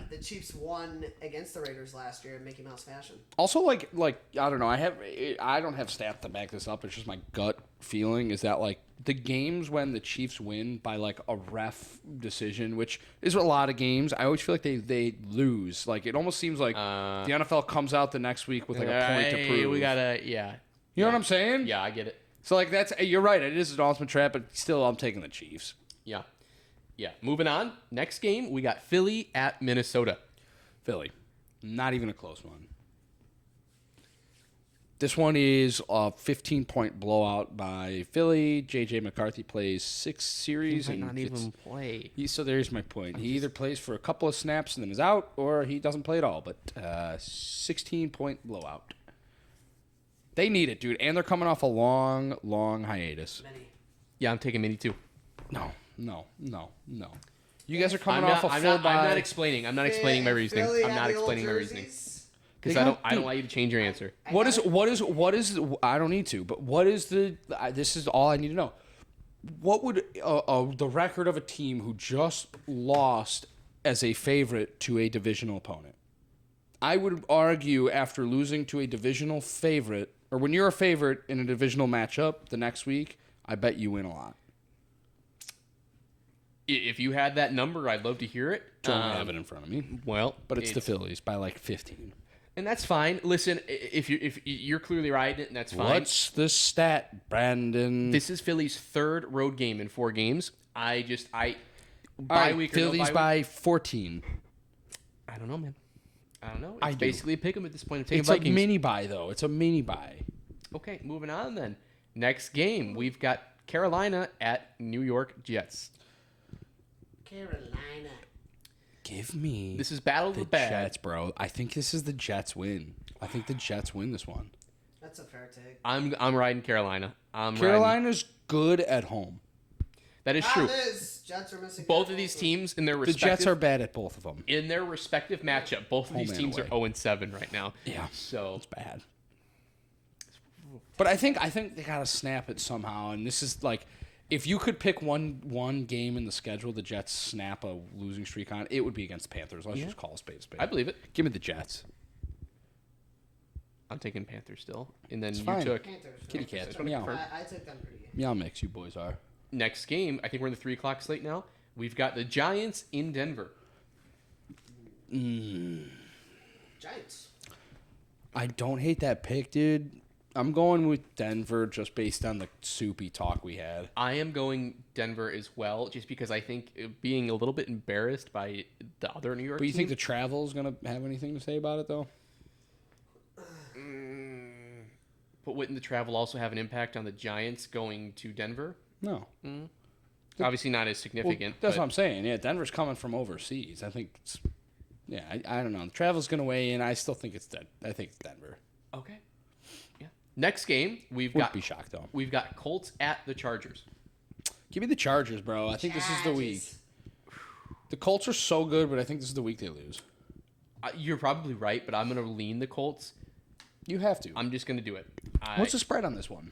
the Chiefs won against the Raiders last year in Mickey Mouse fashion. Also, like I don't know. I don't have stats to back this up. It's just my gut feeling is that like the games when the Chiefs win by like a ref decision, which is a lot of games, I always feel like they lose. Like it almost seems like the NFL comes out the next week with like a point to prove. We gotta, yeah. You know what I'm saying? Yeah, I get it. So like you're right. It is an ultimate trap, but still, I'm taking the Chiefs. Yeah. Yeah. Moving on. Next game, we got Philly at Minnesota. Philly, not even a close one. This one is a 15-point blowout by Philly. J.J. McCarthy plays 6 series. He might and not even play. So there's my point. He either plays for a couple of snaps and then is out, or he doesn't play at all. But 16-point blowout. They need it, dude. And they're coming off a long, long hiatus. Yeah, I'm taking Mini too. No. You guys are coming off a full bye. I'm not explaining my reasoning. Philly I'm had not the old explaining my reasoning. jerseys. Because I don't want you to change your answer. What is? I don't need to. But what is the? This is all I need to know. What would the record of a team who just lost as a favorite to a divisional opponent? I would argue after losing to a divisional favorite, or when you're a favorite in a divisional matchup the next week, I bet you win a lot. If you had that number, I'd love to hear it. Don't have it in front of me. Well, But it's the Phillies by like 15. and that's fine. Listen, if you're clearly riding it, and that's fine. What's the stat, Brandon? This is Philly's third road game in 4 games. Bye All week right, Phillies or no bye by week. 14. I don't know, man. I don't know. It's I do. basically a pick 'em at this point. I'm taking It's Vikings. a mini buy though. It's a mini buy. Okay, moving on then. Next game, we've got Carolina at New York Jets. Carolina. Give me This is Battle of the the Bad. Jets, bro. I think this is the Jets win. I think the Jets win this one. That's a fair take. I'm riding Carolina. Carolina's good at home. That is true. Jets are missing Both of these teams in their The respective Jets are bad at both of them. in their respective matchup. Both of these Home and teams are away. 0-7 right now. Yeah. So It's bad. But I think they gotta snap it somehow. And this is like, if you could pick one game in the schedule, the Jets snap a losing streak on, it would be against the Panthers. Let's just call a spade a spade. I believe it. Give me the Jets. I'm taking Panthers still, and then It's you fine. took Panthers. Kitty right? cats. Meow. I took them pretty good. Meow mix, you boys are. next game. I think we're in the 3 o'clock slate now. We've got the Giants in Denver. Giants. I don't hate that pick, dude. I'm going with Denver just based on the soupy talk we had. I am going Denver as well, just because I think being a little bit embarrassed by the other New York But you team. think the travel is going to have anything to say about it, though? But wouldn't the travel also have an impact on the Giants going to Denver? No. Obviously not as Well, significant. that's but what I'm saying. Yeah, Denver's coming from overseas. I think it's... Yeah, I don't know. The travel's going to weigh in. I still think it's I think it's Denver. Okay. Yeah. Next game, we've Wouldn't got be shocked, though. we've got Colts at the Chargers. Give me the Chargers, bro. I think this is the week. The Colts are so good, but I think this is the week they lose. You're probably right, but I'm going to lean the Colts. You have to. I'm just going to do it. What's the spread on this one?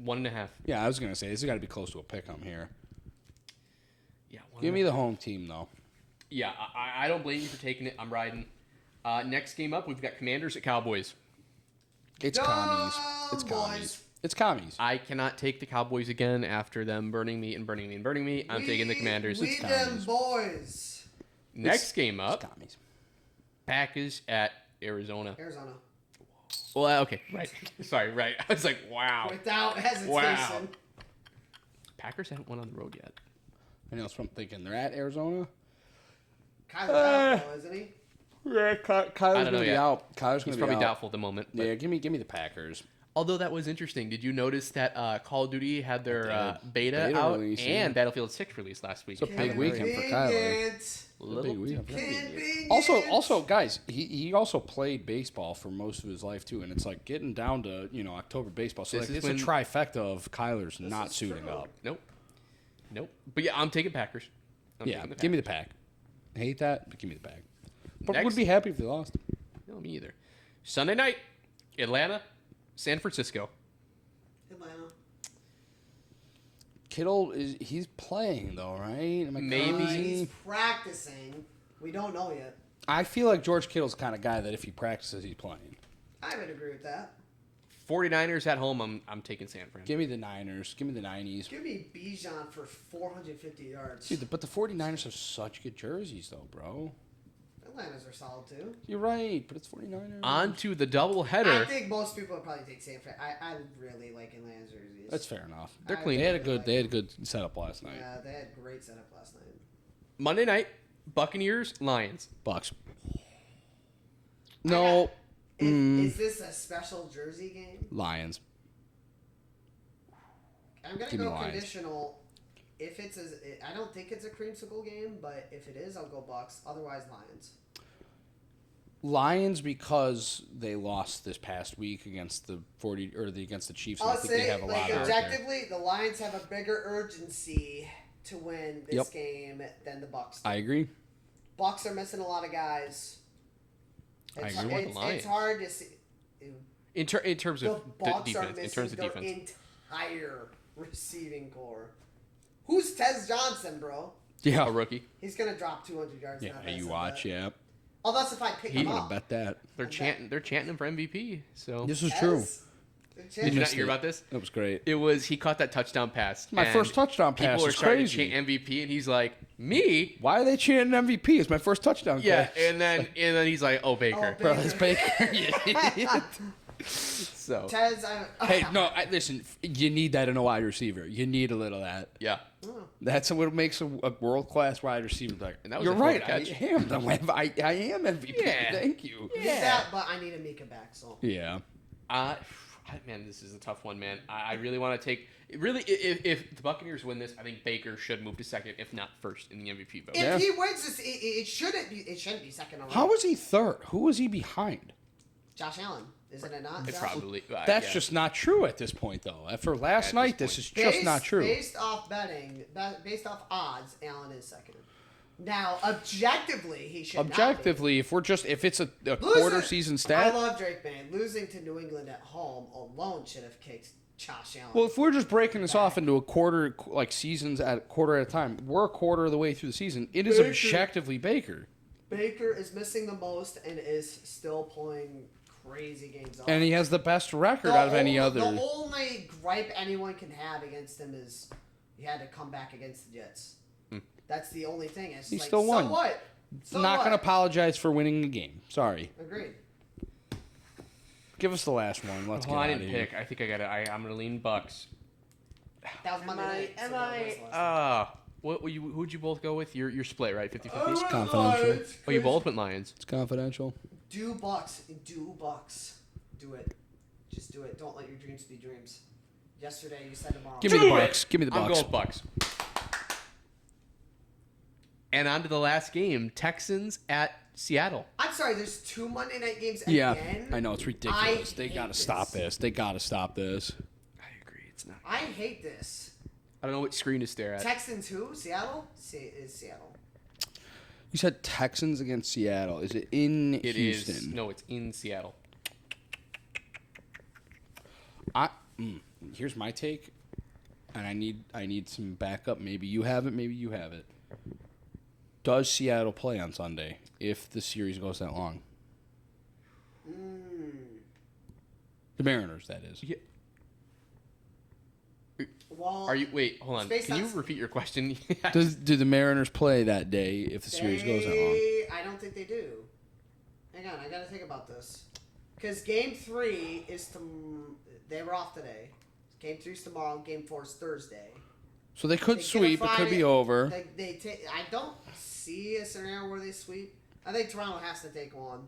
1.5. Yeah, I was going to say, this has got to be close to a pick-em here. Yeah. Give me the home team, though. Yeah, I don't blame you for taking it. I'm riding. Next game up, we've got Commanders at Cowboys. It's commies. It's commies. Boys. It's commies. I cannot take the Cowboys again after them burning me. I'm taking the Commanders. We It's them commies. boys. Next game It's up, commies. Packers at Arizona. Arizona. Well, okay, right. Sorry, right. I was like, wow. Without hesitation. Wow. Packers haven't won on the road yet. I know that's what I'm thinking. They're at Arizona. Kyler's out, though, isn't he? Yeah, Kyler's don't going know to be yet. out. Kyler's He's going to be probably out. doubtful at the moment. But, Yeah, give me the Packers. although that was interesting. Did you notice that Call of Duty had their beta Beta out release, and yeah. Battlefield 6 released last week? It's a big weekend for Kyler. Convenient. Little Big weekend for him. Convenient. Also, guys, he also played baseball for most of his life too, and it's like getting down to October baseball. So This like, is it's a when- trifecta of Kyler's not is suiting true. up. Nope. But yeah, I'm taking Packers. Yeah, give me the pack. I hate that, but give me the pack. But Next. would be happy if they lost. No, me either. Sunday night, Atlanta, San Francisco. Atlanta. Kittle he's playing though, right? Am I Maybe. crazy? He's practicing. We don't know yet. I feel like George Kittle's the kind of guy that if he practices, he's playing. I would agree with that. 49ers at home, I'm taking San Fran. Give me the Niners. Give me the 90s. Give me Bijan for 450 yards. Dude, but the 49ers have such good jerseys though, bro. Atlanta's are solid too. You're right, but it's 49ers. On to the I doubleheader. think most people would probably take San Fran. I really like Atlanta's jerseys. That's fair enough. They're I clean. They had a really good like they had a them. good setup last night. Yeah, they had great setup last night. Monday night, Buccaneers, Lions. Bucks. No, Is this a special jersey game? Lions. I'm gonna Give me go Lions. conditional. If it's I don't think it's a creamsicle game, but if it is, I'll go Bucks. Otherwise, Lions. Lions because they lost this past week against the against the Chiefs. And I I'll think they say, have a lot like, out there. objectively, the Lions have a bigger urgency to win this Yep. game than the Bucks do. I agree. Bucks are missing a lot of guys. I It's, agree with the it's, Lions. it's hard to see. In terms The of Bucks are defense, missing in terms of their defense. entire receiving core. Who's Tez Johnson, bro? Yeah. A rookie. He's gonna drop 200 yards. Yeah, now, that's you a watch. bet. Yeah, Oh, that's if I pick He him I'm up. gonna bet that. They're chanting him for MVP. So This is Tez? true. They're did you not missed hear it. about this? That was great. It was he caught that touchdown pass. My and first touchdown pass People are is starting crazy. to chant MVP, and he's like, "Me? Why are they chanting MVP? It's my first touchdown. Yeah." catch. And then he's like, "Oh, Baker." Oh, Bro, it's Baker. So Tez, Hey, no, listen. You need that in a wide receiver. You need a little of that. yeah, That's what makes a world class wide receiver. Like, And that was you're a total right. I catch. am. I am MVP. Yeah. Thank you. Need that, but I need a Mika back. So Yeah. Man, this is a tough one, man. I really want to take. Really, if the Buccaneers win this, I think Baker should move to second, if not first, in the MVP vote. if Yeah. he wins this, it shouldn't be. It shouldn't be second. How was he third? Who was he behind? Josh Allen? Isn't it not? It's Josh? probably That's yeah. just not true at this point, though. After last At night, this this is point. just not true. Based off betting, based off odds, Allen is second. Now, objectively, he should Objectively, if it's a quarter season stat. I love Drake May. Losing to New England at home alone should have kicked Josh Allen. Well, if we're just breaking this off into a quarter, like seasons at quarter at a time, we're a quarter of the way through the season. It is objectively Baker. Baker is missing the most and is still pulling crazy games off. And he has the best record out of any other. The only gripe anyone can have against him is he had to come back against the Jets. That's the only thing. It's he like, still won. So what? Not going to apologize for winning the game. Sorry. Agreed. Give us the last one. Let's get out of here. Pick. I think I got it. I'm going to lean Bucks. That was Monday night. Who'd you both go with? You're split, right? 50-50? It's confidential. Oh, you both went Lions. It's confidential. Do Bucks. Do it. Just do it. Don't let your dreams be dreams. Yesterday you said tomorrow. Give me the Bucks. Give me the Bucks. I'm going Bucks. And on to the last game, Texans at Seattle. I'm sorry, there's 2 Monday night games Yeah, again? I know. It's ridiculous. They got to stop this. They got to stop this. I agree. It's not. I hate this. I don't know what screen to stare at. Texans who? Seattle? Is Seattle. You said Texans against Seattle. Is it in Houston? No, it's in Seattle. Here's my take, and I need some backup. Maybe you have it. Maybe you have it. Does Seattle play on Sunday if the series goes that long? The Mariners, that is. Yeah. Well, Wait, hold on. Can you repeat your question? Do the Mariners play that day if the series goes that long? I don't think they do. Hang on, I gotta think about this. Because Game 3 is they were off today. Game 3 is tomorrow. Game 4 is Thursday. So they could sweep. It could be over. I don't see a scenario where they sweep. I think Toronto has to take one.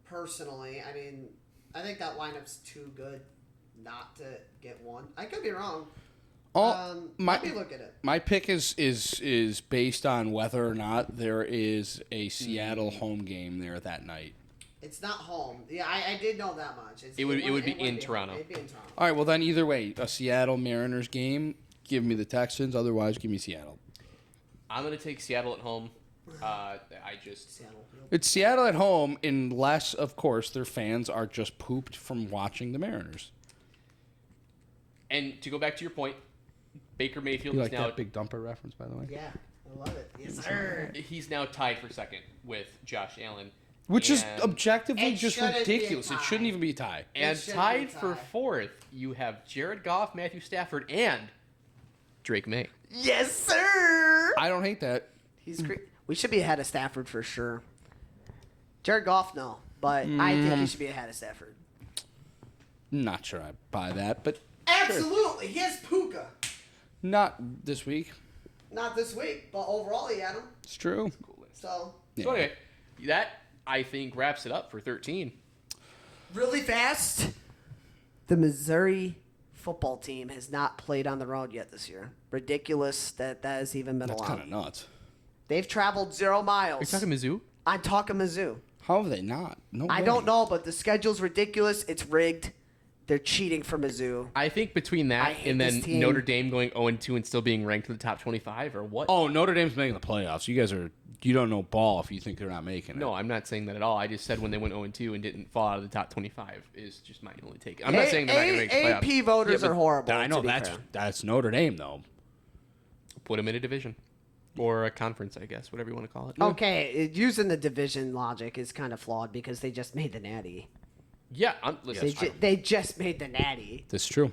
Personally, I mean, I think that lineup's too good not to get one. I could be wrong. Let me look at it. My pick is based on whether or not there is a Seattle home game there that night. It's not home. Yeah, I did know that much. It would be in Toronto. It'd be in Toronto. All right, well then either way, a Seattle Mariners game. Give me the Texans. Otherwise, give me Seattle. I'm gonna take Seattle at home. Seattle. It's Seattle at home, unless of course their fans are just pooped from watching the Mariners. And to go back to your point, Baker Mayfield You is like now that Big Dumper reference, by the way? Yeah, I love it. Yes, sir. He's now tied for second with Josh Allen. Which is objectively It just shouldn't be a ridiculous. It tie. shouldn't even be a tie. And shouldn't tied be a for tie. fourth, you have Jared Goff, Matthew Stafford, and Drake May. Yes, sir. I don't hate that. He's great. We should be ahead of Stafford for sure. Jared Goff, no, but I think he should be ahead of Stafford. Not sure I buy that, but Absolutely, he has Puka. not this week. Not this week, but overall he had him. It's true. So So anyway, that I think wraps it up for 13. really fast. The Missouri football team has not played on the road yet this year. Ridiculous that has even been That's allowed. kind of nuts. They've traveled 0 miles. Are you talking Mizzou? I'm talking Mizzou. How have they not? No I way. don't know, but the schedule's ridiculous. It's rigged. They're cheating for Mizzou. I think between that I hate and then this team. Notre Dame going 0-2 and still being ranked in the top 25 or what? Oh, Notre Dame's making the playoffs. You don't know ball if you think they're not making it. No, I'm not saying that at all. I just said when they went 0-2 and didn't fall out of the top 25 is just my only take. I'm not saying they're not going to make the playoffs. AP voters Yeah, but are horrible. I know to be that's fair. that's Notre Dame though. Put them in a division or a conference, I guess, whatever you want to call it. Okay, using the division logic is kind of flawed because they just made the Natty. Yeah, listen. They just made the Natty. That's true.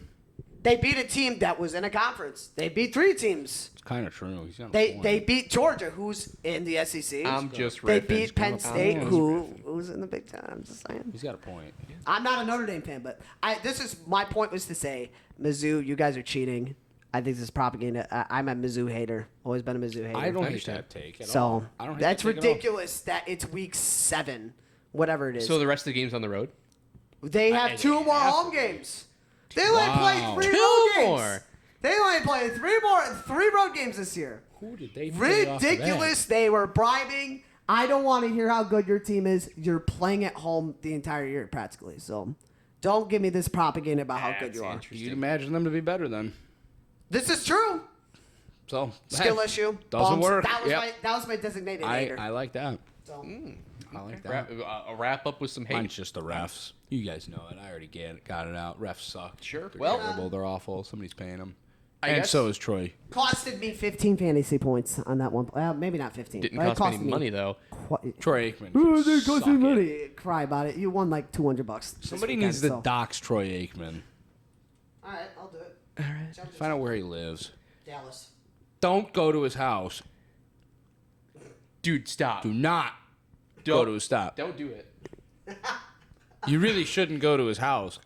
They beat a team that was in a conference. They beat 3 teams. It's kind of true. He's got a They point. beat Georgia, who's in the SEC. I'm just They riffing. beat Penn State, Oh, who's in the Big Ten. I'm just saying. He's got a point. I'm not a Notre Dame fan, but this is my point was to say, Mizzou, you guys are cheating. I think this is propaganda. I'm a Mizzou hater. Always been a Mizzou hater. I don't hate understand. that take at all. So I don't hate that's that take at all. ridiculous that it's week 7, whatever it is. So the rest of the game's on the road? They have 2 more home games. They only Wow. played 3 2 road games. more. They only played 3 road games this year. Who did they play off of that? Ridiculous. They were bribing. I don't want to hear how good your team is. You're playing at home the entire year practically. So don't give me this propaganda about how good you are. You'd imagine them to be better then. This is true. So Skill issue. Doesn't work. That was my designated hater. I like that. So. I like that. A wrap up with some hate. Mine's just the refs. You guys know it. I already got it out. Refs suck. Sure. They're Well, terrible. They're awful. Somebody's paying them. I guess So is Troy. Costed me 15 fantasy points on that one. Maybe not 15. didn't but it cost me any me money though. Troy Aikman. Oh, they cost suck me it. money. Cry about it. You won like $200. Somebody this needs to weekend, dox Troy Aikman. All right, I'll do it. All right. Find out where he lives. Dallas. Don't go to his house. Dude, stop. Do not go to his stop. Don't do it. You really shouldn't go to his house.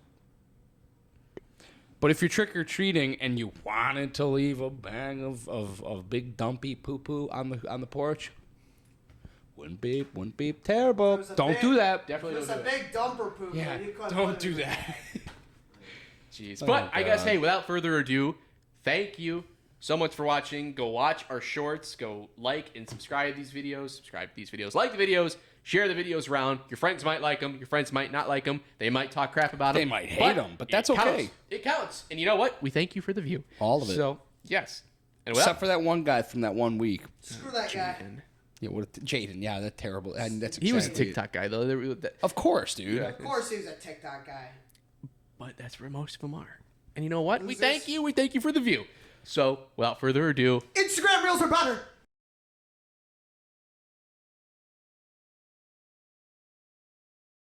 But if you're trick-or-treating and you wanted to leave a bag of big dumpy poo-poo on the porch, wouldn't be terrible. Don't do that. Definitely It's don't a do it. big dumper poop. Yeah, You couldn't don't put it do in. that. Jeez. But I guess, God. hey, without further ado, thank you so much for watching. Go watch our shorts. Go like and subscribe to these videos. Like the videos. Share the videos around. Your friends might like them. Your friends might not like them. They might talk crap about them. They might hate them, but that's okay. It counts. And you know what? We thank you for the view. All of it. So, yes. And Except for that one guy from that one week. Screw that guy. Yeah, Jaden. Yeah, that's terrible. And that's he was a exactly TikTok guy, though. Of course, dude. Yeah. Of course he's a TikTok guy. But that's where most of them are. And you know what? Losers. We thank you. We thank you for the view. So, without further ado, Instagram reels are better.